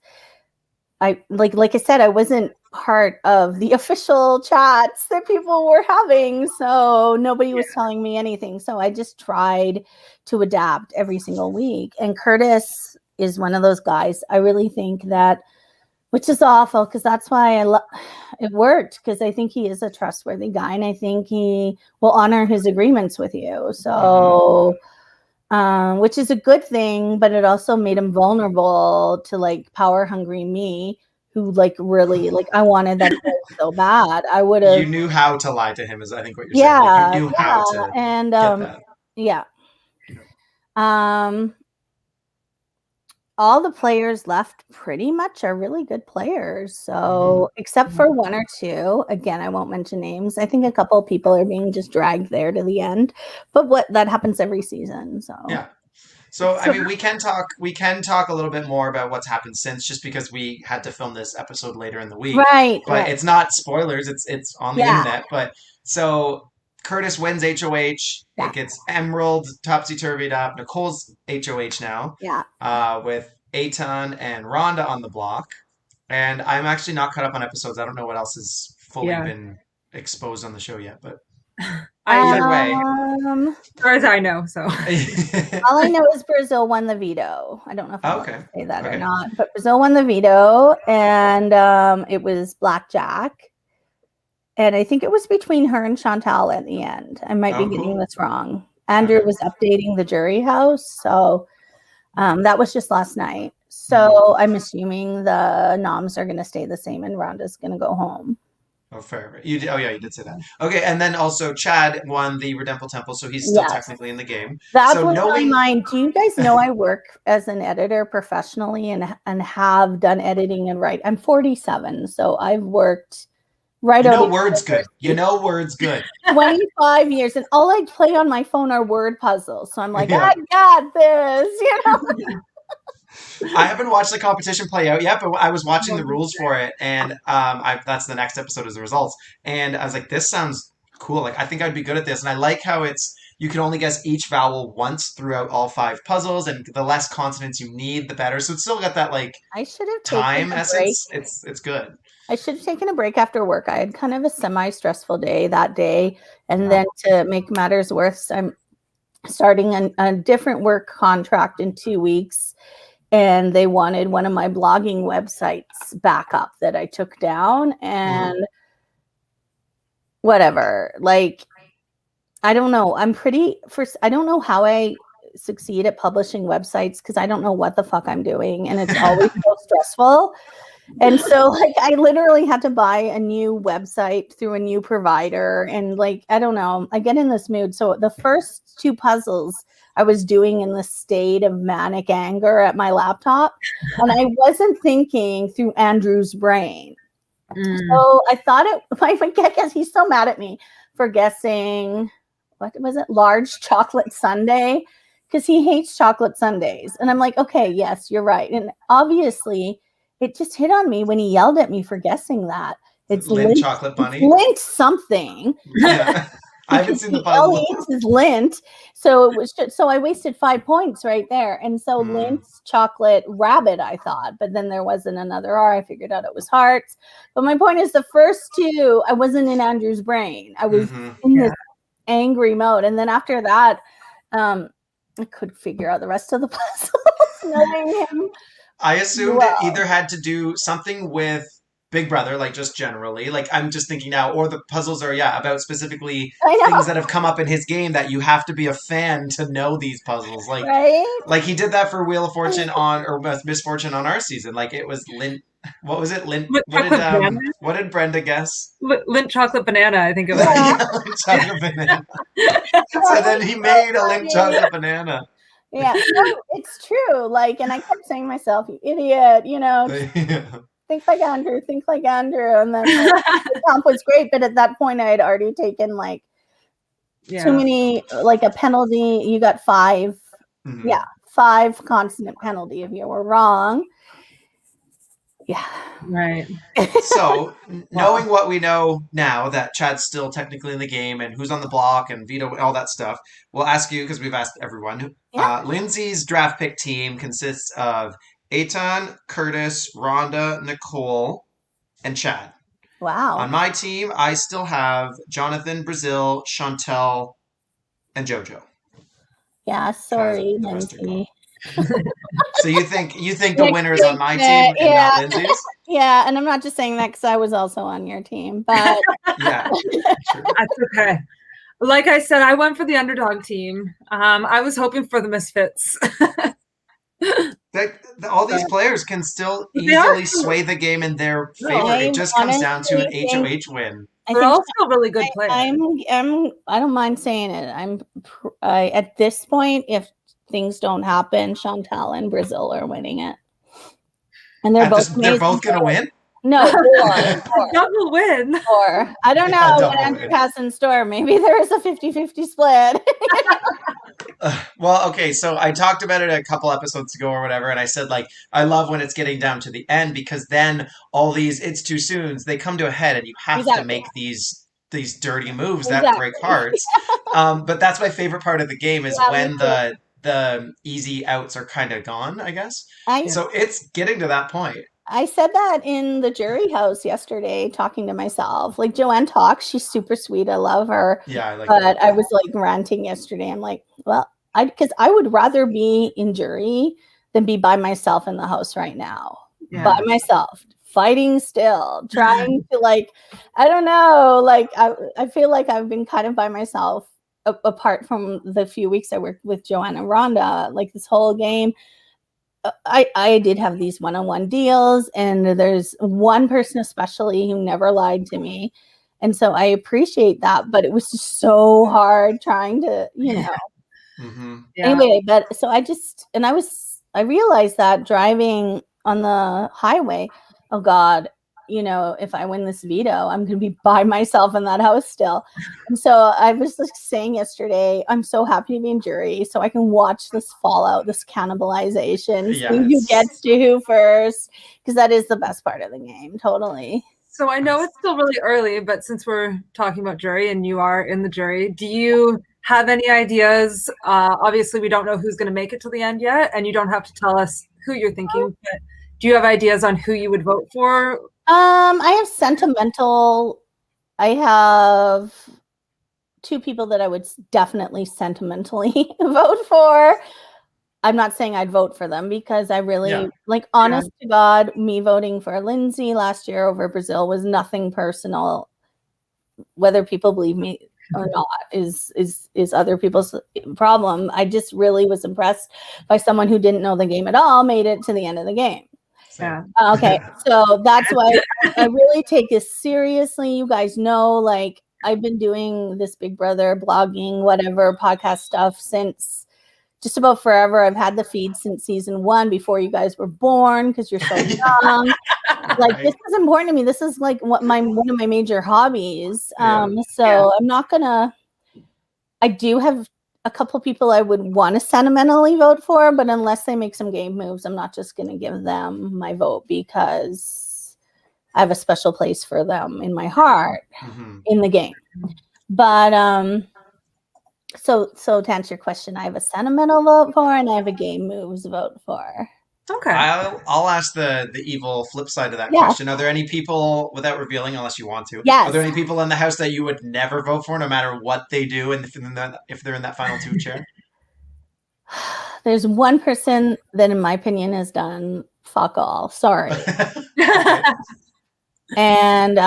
I like I said, I wasn't part of the official chats that people were having, so nobody was telling me anything. So I just tried to adapt every single week. And Curtis is one of those guys. I really think that, which is awful, because that's why it worked, because I think he is a trustworthy guy, and I think he will honor his agreements with you. So, which is a good thing, but it also made him vulnerable to like power hungry me, who like really like I wanted that so bad. I would have. You knew how to lie to him, is I think what you're saying. Like, you knew how to and get that. All the players left pretty much are really good players. So except for 1 or 2, again, I won't mention names. I think a couple of people are being just dragged there to the end, but that happens every season. So yeah. So I mean, we can talk a little bit more about what's happened since, just because we had to film this episode later in the week. Right. But it's not spoilers. It's on the internet. But so Curtis wins HOH. It gets Emerald topsy-turvied up. Nicole's HOH now. Yeah. With Eitan and Rhonda on the block. And I'm actually not caught up on episodes. I don't know what else has fully been exposed on the show yet. But either way, As far as I know, so. All I know is Brazil won the veto. I don't know if I want to say that or Okay. not, but Brazil won the veto, and it was blackjack. And I think it was between her and Chantal at the end. I might be getting this wrong. Andrew was updating the jury house, so that was just last night. So I'm assuming the noms are going to stay the same, and Rhonda's going to go home. Oh, fair. You did say that. Okay, and then also Chad won the Redemple Temple, so he's still technically in the game. That blew my mind. Do you guys know I work as an editor professionally and have done editing and write? I'm 47, so I've worked right You know words good. You know words good. 25 years, and all I play on my phone are word puzzles. So I'm like, I got this, you know. I haven't watched the competition play out yet, but I was watching the rules for it, and that's the next episode is the results. And I was like, this sounds cool. Like, I think I'd be good at this. And I like how you can only guess each vowel once throughout all 5 puzzles, and the less consonants you need, the better. So it's still got that like I should have time essence. It's good. I should have taken a break after work. I had kind of a semi-stressful day that day, and then to make matters worse, I'm starting a different work contract in 2 weeks. And they wanted one of my blogging websites back up that I took down, and whatever. Like, I don't know. I don't know how I succeed at publishing websites because I don't know what the fuck I'm doing. And it's always so stressful. And so like I literally had to buy a new website through a new provider. And like, I don't know, I get in this mood. So the first 2 puzzles I was doing in the state of manic anger at my laptop, and I wasn't thinking through Andrew's brain. So I thought I guess he's so mad at me for guessing, what was it? Large chocolate sundae, because he hates chocolate sundaes. And I'm like, okay, yes, you're right. And obviously it just hit on me when he yelled at me for guessing that. It's Lindt chocolate bunny. Lindt something. Yeah. I haven't seen the puzzle. All he eats is Lindt. So it was so I wasted 5 points right there. And so Lindt's chocolate rabbit, I thought, but then there wasn't another R. I figured out it was hearts. But my point is, the first 2, I wasn't in Andrew's brain. I was in this angry mode. And then after that, I could figure out the rest of the puzzles, knowing him. I assumed it either had to do something with Big Brother, like just generally, like I'm just thinking now, or the puzzles are about specifically things that have come up in his game that you have to be a fan to know these puzzles. Like, like he did that for Wheel of Fortune or Misfortune on our season. Like it was Lindt. What was it? Lindt. What did Brenda guess? Lindt chocolate banana, I think it was. Lindt chocolate banana. So then he made a Lindt chocolate banana. Yeah, no, it's true. Like, and I kept saying to myself, "You idiot," you know. Think like Andrew, and then the comp was great, but at that point I had already taken like too many, like a penalty. You got 5, 5 consonant penalty if you were wrong. Yeah, right. So knowing what we know now, that Chad's still technically in the game and who's on the block and veto, all that stuff, we'll ask you because we've asked everyone. Lindsay's draft pick team consists of Eitan, Curtis, Rhonda, Nicole, and Chad. Wow. On my team, I still have Jonathan, Brazil, Chantel, and JoJo. Yeah, sorry, Lindsay. So you think the winner's on my team and not Lindsay's? Yeah, and I'm not just saying that because I was also on your team, but yeah, true. That's okay. Like I said, I went for the underdog team. I was hoping for the misfits. All these players can still easily sway the game in their favor. It just comes down to an HOH win. They're all still really good players. I don't mind saying it. At this point, if things don't happen, Chantal and Brazil are winning it, and they're both going to win. No, four. Double win. 4. I don't know what Andrew has in store. Maybe there is a 50-50 split. Well, okay, so I talked about it a couple episodes ago or whatever, and I said, like, I love when it's getting down to the end because then all these it's too soons, they come to a head and you have to make these dirty moves that break hearts. But that's my favorite part of the game is when the easy outs are kind of gone, I guess. So it's getting to that point. I said that in the jury house yesterday, talking to myself. Like Joanne talks, she's super sweet. I love her. Yeah, I like But that. I was like ranting yesterday. I'm like, well, because I would rather be in jury than be by myself in the house right now. Yeah. By myself, fighting still, trying to like, I don't know, like I feel like I've been kind of by myself apart from the few weeks I worked with Joanne and Rhonda, like this whole game. I did have these one-on-one deals, and there's one person especially who never lied to me. And so I appreciate that, but it was just so hard trying to, Mm-hmm. anyway, but so I realized that driving on the highway, oh God, if I win this veto, I'm going to be by myself in that house still. And so I was like saying yesterday, I'm so happy to be in jury so I can watch this fallout, this cannibalization, see who gets to who first, because that is the best part of the game. Totally. So I know it's still really early, but since we're talking about jury and you are in the jury, do you have any ideas? Obviously, we don't know who's going to make it to the end yet, and you don't have to tell us who you're thinking, but do you have ideas on who you would vote for? I have sentimental. I have two people that I would definitely sentimentally vote for. I'm not saying I'd vote for them because I really honest to God, me voting for Lindsay last year over Brazil was nothing personal. Whether people believe me or not is other people's problem. I just really was impressed by someone who didn't know the game at all made it to the end of the game. Yeah. Okay, so that's why I really take this seriously. You guys know, like, I've been doing this Big Brother blogging, whatever, podcast stuff since just about forever. I've had the feed since season 1 before you guys were born because you're so young. Like, this is important to me. This is like one of my major hobbies. So I'm not gonna. I do have a couple people I would want to sentimentally vote for, but unless they make some game moves, I'm not just going to give them my vote because I have a special place for them in my heart in the game. But so to answer your question, I have a sentimental vote for and I have a game moves vote for. Okay. I'll ask the evil flip side of that question. Are there any people, without revealing unless you want to, are there any people in the house that you would never vote for no matter what they do and if they're in that final 2 chair? There's one person that in my opinion has done fuck all. Sorry. And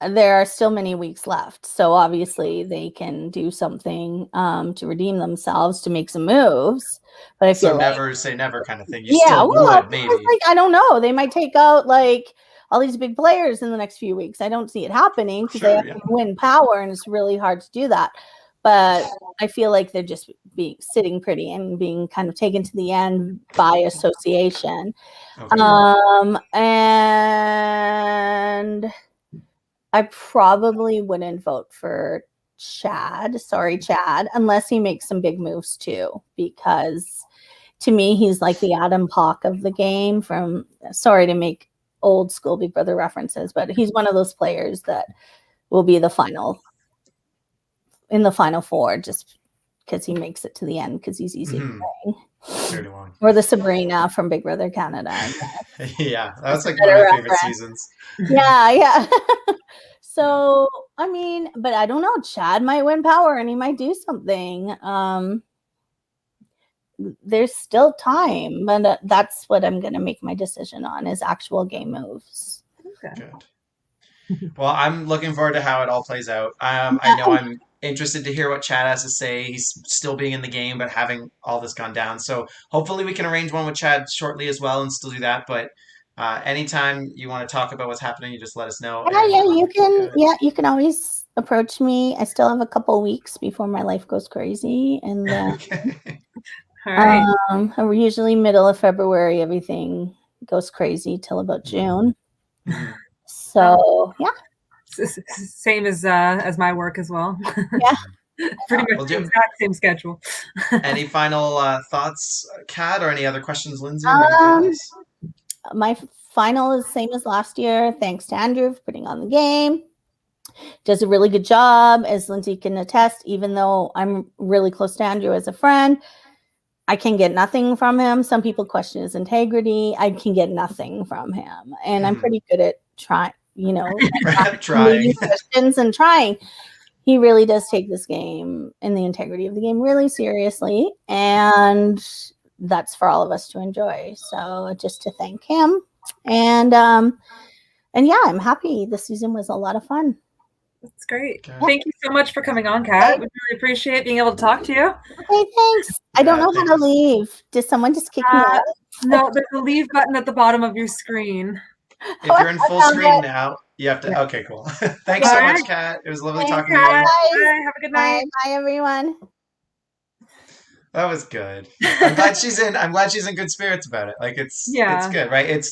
there are still many weeks left. So obviously they can do something to redeem themselves, to make some moves. But I feel never say never kind of thing. You still would, maybe. Like, I don't know. They might take out like all these big players in the next few weeks. I don't see it happening because they have to win power and it's really hard to do that. But I feel like they're just sitting pretty and being kind of taken to the end by association. And I probably wouldn't vote for Chad. Sorry, Chad, unless he makes some big moves too, because to me, he's like the Adam Pock of the game sorry to make old school Big Brother references, but he's one of those players that will be in the final 4 just because he makes it to the end because he's easy to play. Or the Sabrina from Big Brother Canada. Yeah, that's like one of my favorite seasons. Yeah. So, I mean, but I don't know. Chad might win power and he might do something. There's still time, but that's what I'm going to make my decision on is actual game moves. Okay. Good. Well, I'm looking forward to how it all plays out. I know I'm interested to hear what Chad has to say. He's still being in the game, but having all this gone down. So hopefully we can arrange one with Chad shortly as well and still do that. But anytime you want to talk about what's happening, you just let us know. You can. Yeah, you can always approach me. I still have a couple weeks before my life goes crazy, and all right. Usually middle of February, everything goes crazy till about June. So yeah, same as my work as well. Yeah. Pretty much the exact same schedule. Any final thoughts, Kat, or any other questions, Lindsay? My final is the same as last year. Thanks to Andrew for putting on the game. Does a really good job, as Lindsay can attest, even though I'm really close to Andrew as a friend. I can get nothing from him. Some people question his integrity. I can get nothing from him. And I'm pretty good at trying, Trying. questions and trying. He really does take this game and the integrity of the game really seriously. And that's for all of us to enjoy. So just to thank him. And yeah, I'm happy. This season was a lot of fun. That's great. Okay. Thank you so much for coming on, Kat. We really appreciate being able to talk to you. Okay, thanks. I don't know how to leave. Does someone just kick me out? No, there's a leave button at the bottom of your screen. If you're in full screen now, you have to. Yeah. Okay, cool. Thanks so much, Kat. It was lovely talking to you. Bye. Have a good night. Bye, everyone. That was good. I'm glad she's in good spirits about it. Like it's good, right?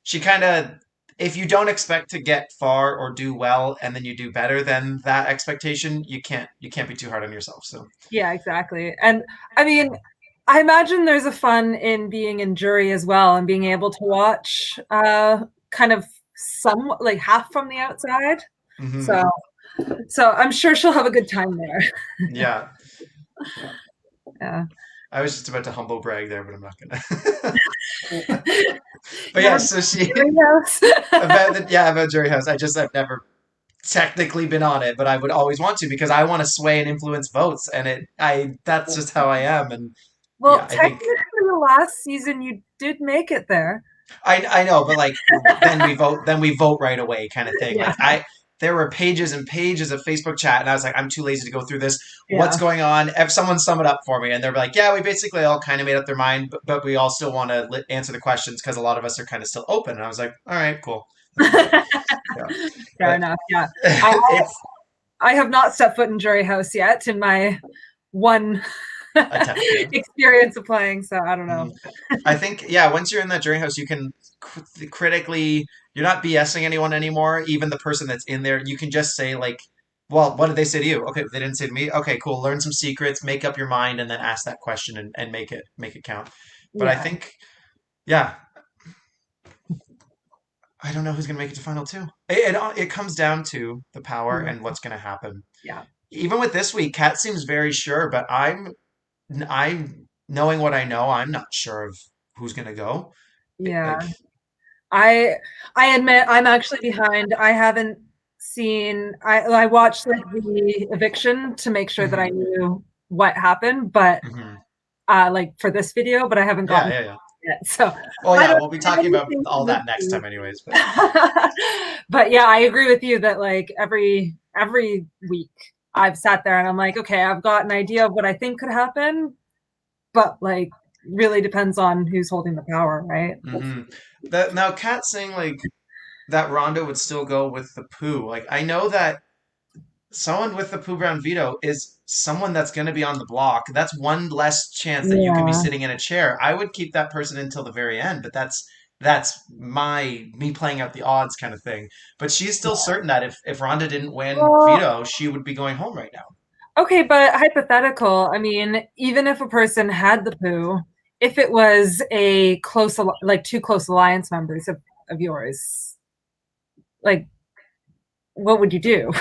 She kind of, if you don't expect to get far or do well and then you do better than that expectation, you can't be too hard on yourself. So yeah, exactly. And I mean, I imagine there's a fun in being in jury as well and being able to watch kind of somewhat like half from the outside. Mm-hmm. So I'm sure she'll have a good time there. Yeah. Yeah. I was just about to humble brag there, but I'm not gonna. But yeah, so she about Jury House. I've never technically been on it, but I would always want to because I want to sway and influence votes, and that's just how I am. And well, technically, the last season you did make it there. I know, but like then we vote right away, kind of thing. Yeah. Like there were pages and pages of Facebook chat, and I was like, I'm too lazy to go through this. Yeah. What's going on? If someone sum it up for me, and they're like, yeah, we basically all kind of made up their mind, but we all still want to answer the questions because a lot of us are kind of still open. And I was like, all right, cool. Fair enough. Yeah. I have not set foot in Jury House yet in my one experience of playing, so I don't know. I think, once you're in that Jury House, you can critically, you're not BSing anyone anymore, even the person that's in there. You can just say, like, well, what did they say to you? Okay, they didn't say to me. Okay, cool. Learn some secrets, make up your mind, and then ask that question and make it count. But I think, I don't know who's going to make it to final two. It comes down to the power and what's going to happen. Yeah. Even with this week, Kat seems very sure, but I'm knowing what I know, I'm not sure of who's going to go. Yeah. I admit I'm actually behind. I haven't seen, I watched like the eviction to make sure that I knew what happened, but like for this video, but I haven't gotten it yet. So we'll be talking about all that next time anyways. But yeah, I agree with you that like every week I've sat there and I'm like, okay, I've got an idea of what I think could happen, but like really depends on who's holding the power, right? Mm-hmm. Now, Kat saying like that Rhonda would still go with the poo. Like I know that someone with the poo brown veto is someone that's going to be on the block. That's one less chance that you can be sitting in a chair. I would keep that person until the very end, but that's me playing out the odds kind of thing. But she's still certain that if Rhonda didn't win veto, she would be going home right now. Okay, but hypothetical. I mean, even if a person had the poo, if it was a close, like two close alliance members of yours, like, what would you do?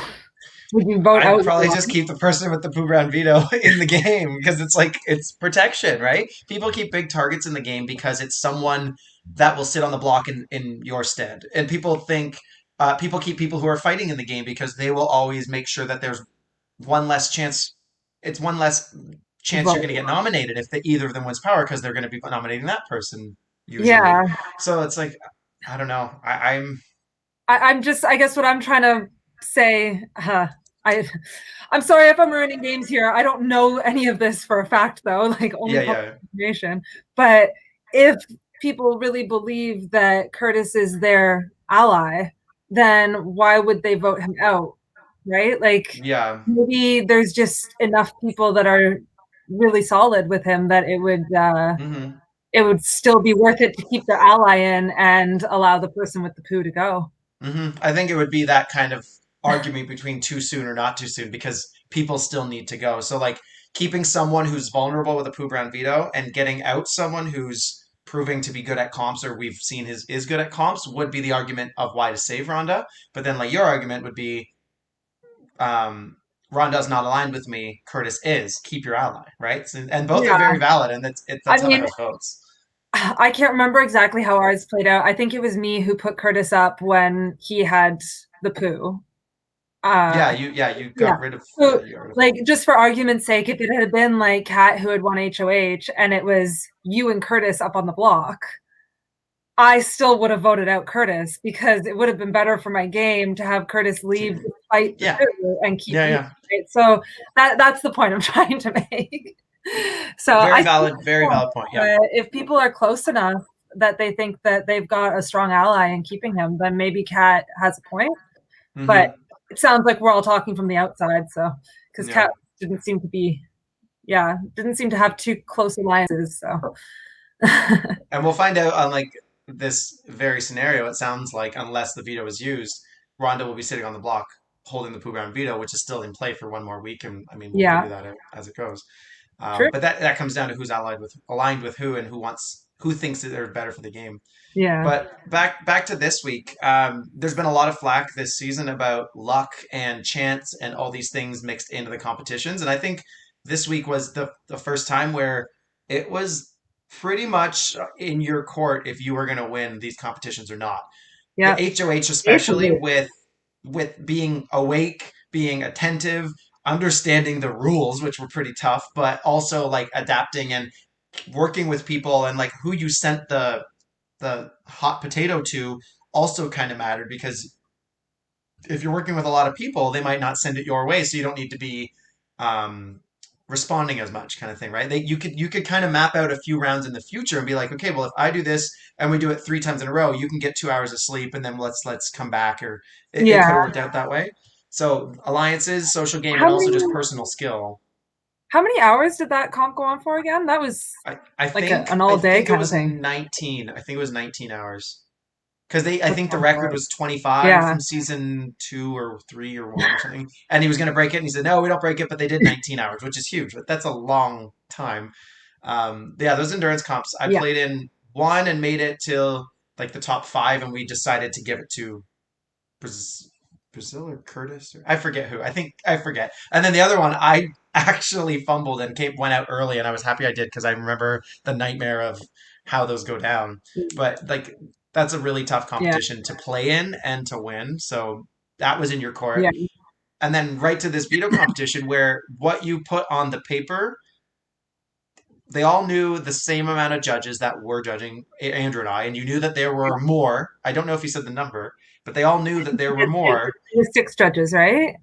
Would you vote out? I'd probably just keep the person with the poo brown veto in the game because it's like it's protection, right? People keep big targets in the game because it's someone that will sit on the block in your stead, and people think people keep people who are fighting in the game because they will always make sure that there's one less chance. It's one less chance you're going to get nominated if either of them wins power because they're going to be nominating that person usually. Yeah. So it's like I don't know. I'm just. I guess what I'm trying to say. I'm sorry if I'm ruining games here. I don't know any of this for a fact, though. Like only public information. But if people really believe that Curtis is their ally, then why would they vote him out? Right? Like, maybe there's just enough people that are really solid with him that it would still be worth it to keep the ally in and allow the person with the poo to go. I think it would be that kind of argument between too soon or not too soon because people still need to go. So like keeping someone who's vulnerable with a poo brown veto and getting out someone who's proving to be good at comps or we've seen is good at comps would be the argument of why to save Rhonda. But then like your argument would be Rhonda's not aligned with me, Curtis is. Keep your ally, right? So, and both are Yeah. very valid, and I that's how I mean, got votes. I can't remember exactly how ours played out. I think it was me who put Curtis up when he had the poo. You Yeah. got rid of So, you got rid of like, just for argument's sake, if it had been like Kat who had won HOH and it was you and Curtis up on the block, I still would have voted out Curtis because it would have been better for my game to have Curtis leave despite the yeah poo and keep me. yeah. Right? So that's the point I'm trying to make. So Very I valid, very valid point. Yeah. if people are close enough that they think that they've got a strong ally in keeping him, then maybe Kat has a point. But it sounds like we're all talking from the outside. So because Kat didn't seem to have too close alliances. So And we'll find out on like this very scenario. It sounds like unless the veto is used, Rhonda will be sitting on the block holding the poo ground veto, which is still in play for one more week. And I mean, we'll figure that out as it goes. True. But that comes down to who's aligned with who, and who thinks that they're better for the game. Yeah. But back to this week, there's been a lot of flack this season about luck and chance and all these things mixed into the competitions. And I think this week was the first time where it was pretty much in your court if you were going to win these competitions or not. Yeah. The HOH, especially with being awake, being attentive, understanding the rules, which were pretty tough, but also like adapting and working with people, and like who you sent the hot potato to also kind of mattered, because if you're working with a lot of people, they might not send it your way, so you don't need to be um, responding as much, kind of thing, right? You could kind of map out a few rounds in the future and be like, okay, well, if I do this and we do it 3 times in a row, you can get 2 hours of sleep, and then let's come back, or it could have worked out that way. So alliances, social game, and also just personal skill. How many hours did that comp go on for again? That was I like think an all day kind of was thing. 19. I think it was 19 hours. Because I think the record was 25 from season 2 or 3 or 1 or something. And he was going to break it, and he said, no, we don't break it, but they did 19 hours, which is huge. But that's a long time. Those endurance comps, I played in one and made it till like the top 5, and we decided to give it to Brazil or Curtis, or I forget who. I forget. And then the other one, I actually fumbled and went out early, and I was happy I did, because I remember the nightmare of how those go down. But like that's a really tough competition to play in and to win. So that was in your court. Yeah. And then right to this veto competition where what you put on the paper, they all knew the same amount of judges that were judging Andrew and I, and you knew that there were more. I don't know if you said the number, but they all knew that there were more. It was 6 judges, right?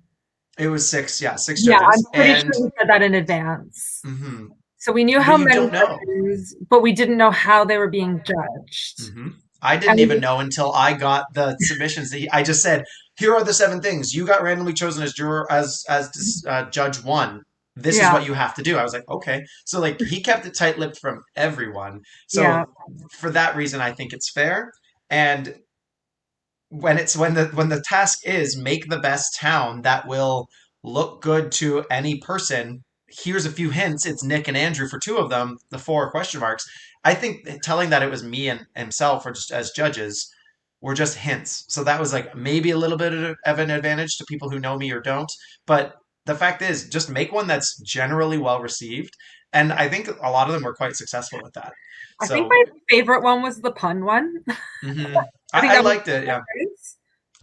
It was 6, yeah, 6 judges. Yeah, I'm pretty sure we said that in advance. Mm-hmm. So we knew how many judges, but we didn't know how they were being judged. Mm-hmm. I didn't even know until I got the submissions. I just said, "Here are the 7 things you got randomly chosen as juror as judge 1. This is what you have to do." I was like, "Okay." So like he kept it tight-lipped from everyone. So for that reason, I think it's fair. And when the task is make the best town that will look good to any person, here's a few hints. It's Nick and Andrew for 2 of them, the 4 question marks. I think telling that it was me and himself, or just as judges, were just hints. So that was like maybe a little bit of an advantage to people who know me or don't. But the fact is, just make one that's generally well received. And I think a lot of them were quite successful with that. I think my favorite one was the pun one. Mm-hmm. I liked it. Yeah.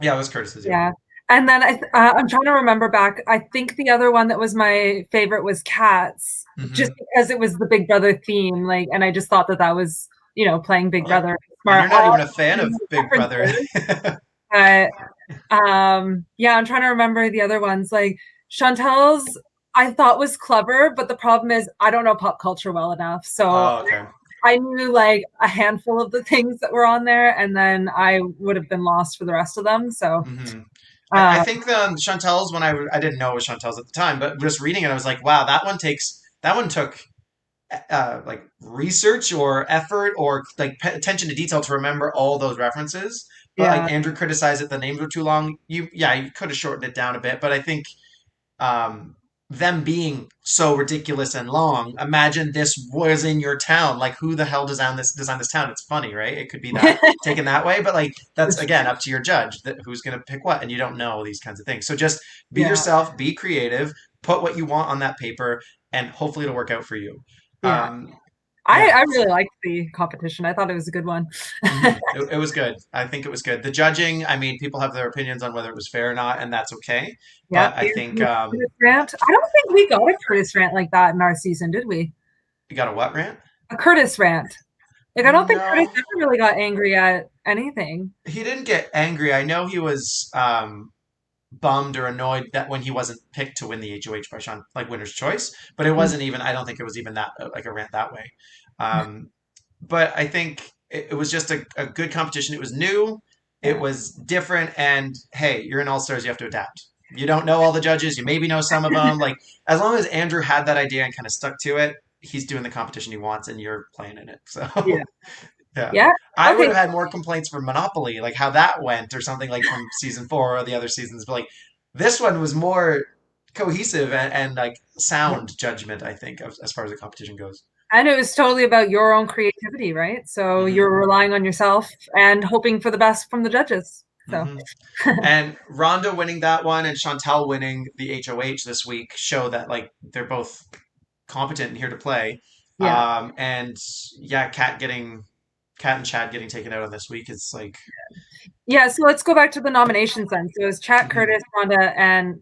Yeah, it was Curtis's. Yeah. And then I'm trying to remember back. I think the other one that was my favorite was Cats, just because it was the Big Brother theme. Like, and I just thought that was, playing Big Brother. You're not even a fan of Big Brother. I'm trying to remember the other ones. Like Chantel's, I thought was clever, but the problem is I don't know pop culture well enough. So I knew like a handful of the things that were on there, and then I would have been lost for the rest of them. So. I think Chantel's, when I didn't know it was Chantel's at the time, but just reading it, I was like, wow, that one took like research or effort or like attention to detail to remember all those references. But like Andrew criticized it, the names were too long. You could have shortened it down a bit, but I think them being so ridiculous and long, imagine this was in your town. Like, who the hell designed this town? It's funny, right? It could be that taken that way, but like that's again up to your judge that who's going to pick what, and you don't know these kinds of things. So just be Yeah. yourself, be creative, put what you want on that paper, and hopefully it'll work out for you. Yeah. Yeah. I really liked the competition. I thought it was a good one. It was good. I think it was good. The judging, I mean, people have their opinions on whether it was fair or not, and that's okay. Yeah. But I think Curtis rant. I don't think we got a Curtis rant like that in our season, did we? you got a what rant? A Curtis rant. Like, I don't think Curtis No, ever really got angry at anything. he didn't get angry. I know he was bummed or annoyed that when he wasn't picked to win the HOH by Sean, like winner's choice, but it wasn't even. I don't think it was even that like a rant that way. But I think it was just a good competition. It was new, it was different, and hey, you're in All Stars, you have to adapt. You don't know all the judges, you maybe know some of them. Like as long as Andrew had that idea and kind of stuck to it, he's doing the competition he wants, and you're playing in it. So Yeah. yeah. Yeah. I would Okay. have had more complaints for Monopoly, like how that went, or something like from season 4 or the other seasons. But like this one was more cohesive and like sound judgment, I think, as far as the competition goes. And it was totally about your own creativity, right? So you're relying on yourself and hoping for the best from the judges. So And Rhonda winning that one and Chantel winning the HOH this week show that like they're both competent and here to play. yeah. And yeah, Kat and Chad getting taken out on this week is like Yeah, so let's go back to the nominations then. So it was Chat, Curtis, Rhonda, and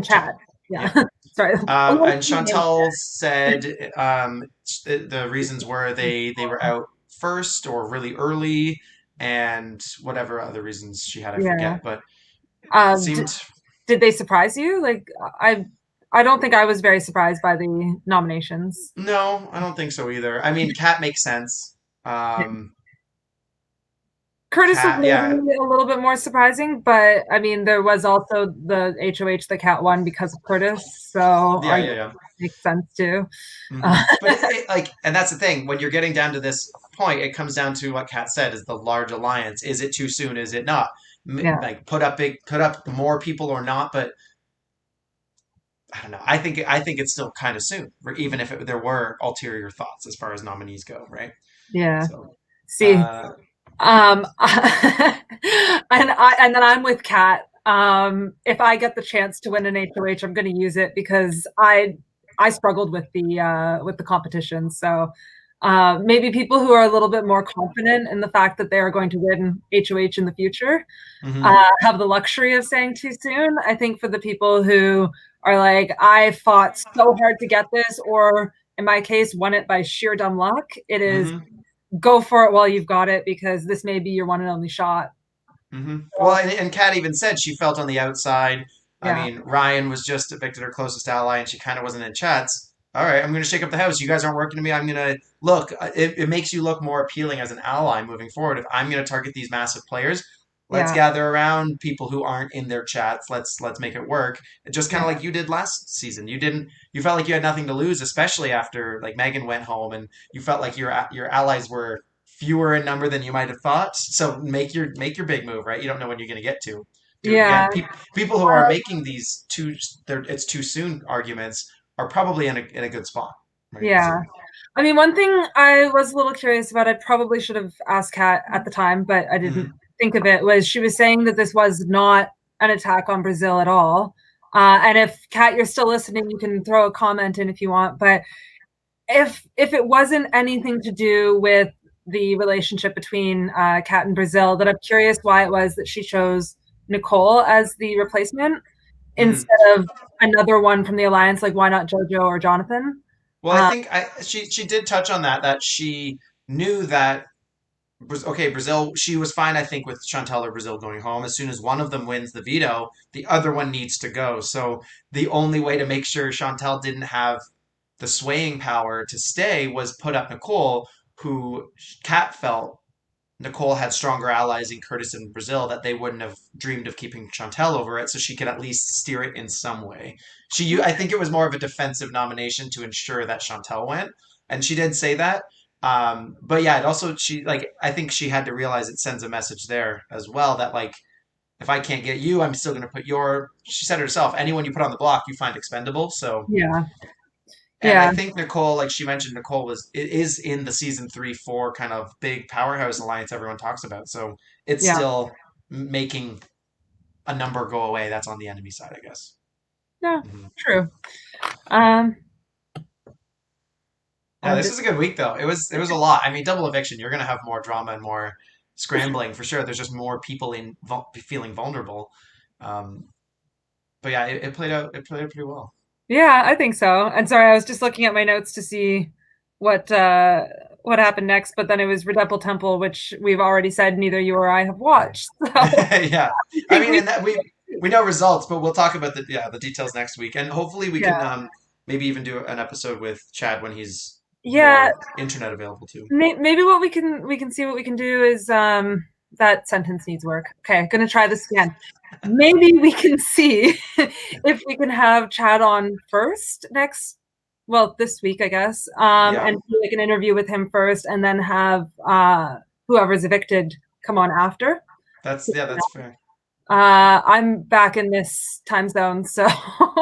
Chad. Yeah. Sorry. And Chantel said the reasons were they were out first or really early, and whatever other reasons she had, I forget. But it seemed. Did they surprise you? Like I don't think I was very surprised by the nominations. No, I don't think so either. I mean, Kat makes sense. Curtis was maybe a little bit more surprising, but I mean, there was also the HOH that Kat won because of Curtis, so yeah. Makes sense too. But like, and that's the thing. When you're getting down to this point, it comes down to what Kat said: is the large alliance. Is it too soon? Is it not? Like, put up more people or not? But I don't know. I think it's still kind of soon, even if there were ulterior thoughts as far as nominees go, right? Yeah. So, see. And then I'm with Kat. If I get the chance to win an HOH, I'm going to use it because I struggled with the competition. So maybe people who are a little bit more confident in the fact that they are going to win HOH in the future have the luxury of saying too soon. I think for the people who are like, I fought so hard to get this, or in my case, won it by sheer dumb luck, it is go for it while you've got it, because this may be your one and only shot. Well, and Kat even said she felt on the outside. I mean, Ryan was just evicted, her closest ally, and she kind of wasn't in chats. All right, I'm going to shake up the house. You guys aren't working to me. I'm going to look. It makes you look more appealing as an ally moving forward. If I'm going to target these massive players, let's gather around people who aren't in their chats. Let's make it work. Just kind of like you did last season. You felt like you had nothing to lose, especially after like Megan went home, and you felt like your allies were fewer in number than you might have thought. So make your big move, right? You don't know when you're going to get to. Do it again. People who are making these it's too soon arguments are probably in a good spot. Right? Yeah. So, I mean, one thing I was a little curious about, I probably should have asked Kat at the time, but I didn't think of it, was she was saying that this was not an attack on Brazil at all. And if Kat, you're still listening, you can throw a comment in if you want. But if it wasn't anything to do with the relationship between Kat and Brazil, that I'm curious why it was that she chose Nicole as the replacement instead of another one from the alliance. Like, why not JoJo or Jonathan? Well, I think she did touch on that she knew that Brazil, she was fine, I think, with Chantel or Brazil going home. As soon as one of them wins the veto, the other one needs to go. So the only way to make sure Chantel didn't have the swaying power to stay was put up Nicole, who Kat felt Nicole had stronger allies in Curtis and Brazil that they wouldn't have dreamed of keeping Chantel over it, so she could at least steer it in some way. I think it was more of a defensive nomination to ensure that Chantel went, and she did say that. But yeah, it also I think she had to realize it sends a message there as well that like if I can't get you, I'm still going to put she said it herself, anyone you put on the block, you find expendable. So, Yeah. and I Yeah. think Nicole, like she mentioned, Nicole is in the season 3-4 kind of big powerhouse alliance everyone talks about. So it's Yeah. still making a number go away that's on the enemy side, I guess. Yeah, Mm-hmm. true. Yeah, this was a good week though. It was a lot. I mean, double eviction, you're gonna have more drama and more scrambling for sure. There's just more people feeling vulnerable. But yeah, it played out. It played out pretty well. Yeah, I think so. And sorry, I was just looking at my notes to see what happened next, but then it was Redemple Temple, which we've already said neither you or I have watched. So Yeah, I mean, and that we know results, but we'll talk about the details next week, and hopefully we can maybe even do an episode with Chad when he's more internet available too. Maybe what we can see what we can do is that sentence needs work. Okay, gonna try this again. Maybe we can see if we can have Chad on first this week, I guess, and do like an interview with him first, and then have whoever's evicted come on after. That's fair. I'm back in this time zone, so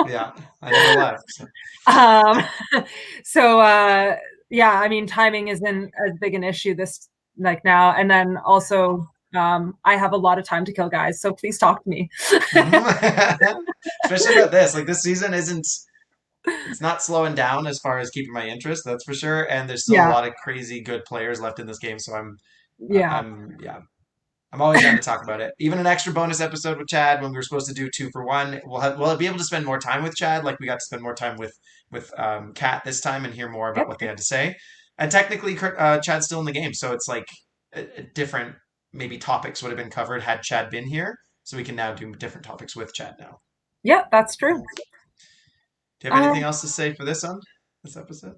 yeah, I never left. So, yeah, I mean, timing isn't as big an issue now, and then also I have a lot of time to kill, guys, so please talk to me. Especially about this, like this season it's not slowing down as far as keeping my interest, that's for sure, and there's still a lot of crazy good players left in this game, so I'm always down to talk about it. Even an extra bonus episode with Chad when we were supposed to do 2 for 1. We'll be able to spend more time with Chad, like we got to spend more time with Kat this time and hear more about what they had to say. And technically, Chad's still in the game, so it's like different maybe topics would have been covered had Chad been here. So we can now do different topics with Chad now. Yeah, that's true. Do you have anything else to say for this episode?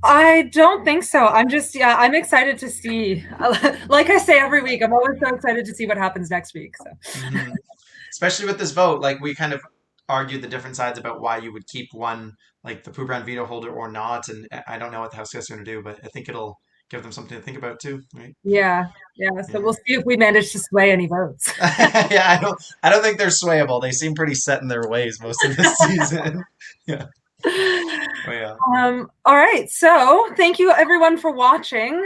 I don't think so. I'm excited to see. Like I say every week, I'm always so excited to see what happens next week. So, especially with this vote, like we kind of argued the different sides about why you would keep one, like the Pooh Brand veto holder or not, and I don't know what the Houseguests are going to do, but I think it'll give them something to think about too, right? Yeah. So we'll see if we manage to sway any votes. Yeah, I don't think they're swayable. They seem pretty set in their ways most of this season. Yeah. Oh, yeah. All right. So thank you everyone for watching.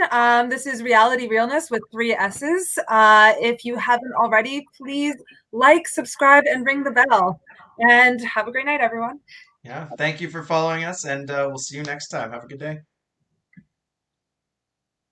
This is Reality Realness with 3 S's. If you haven't already, please like, subscribe, and ring the bell. And have a great night, everyone. Yeah. Thank you for following us, and we'll see you next time. Have a good day.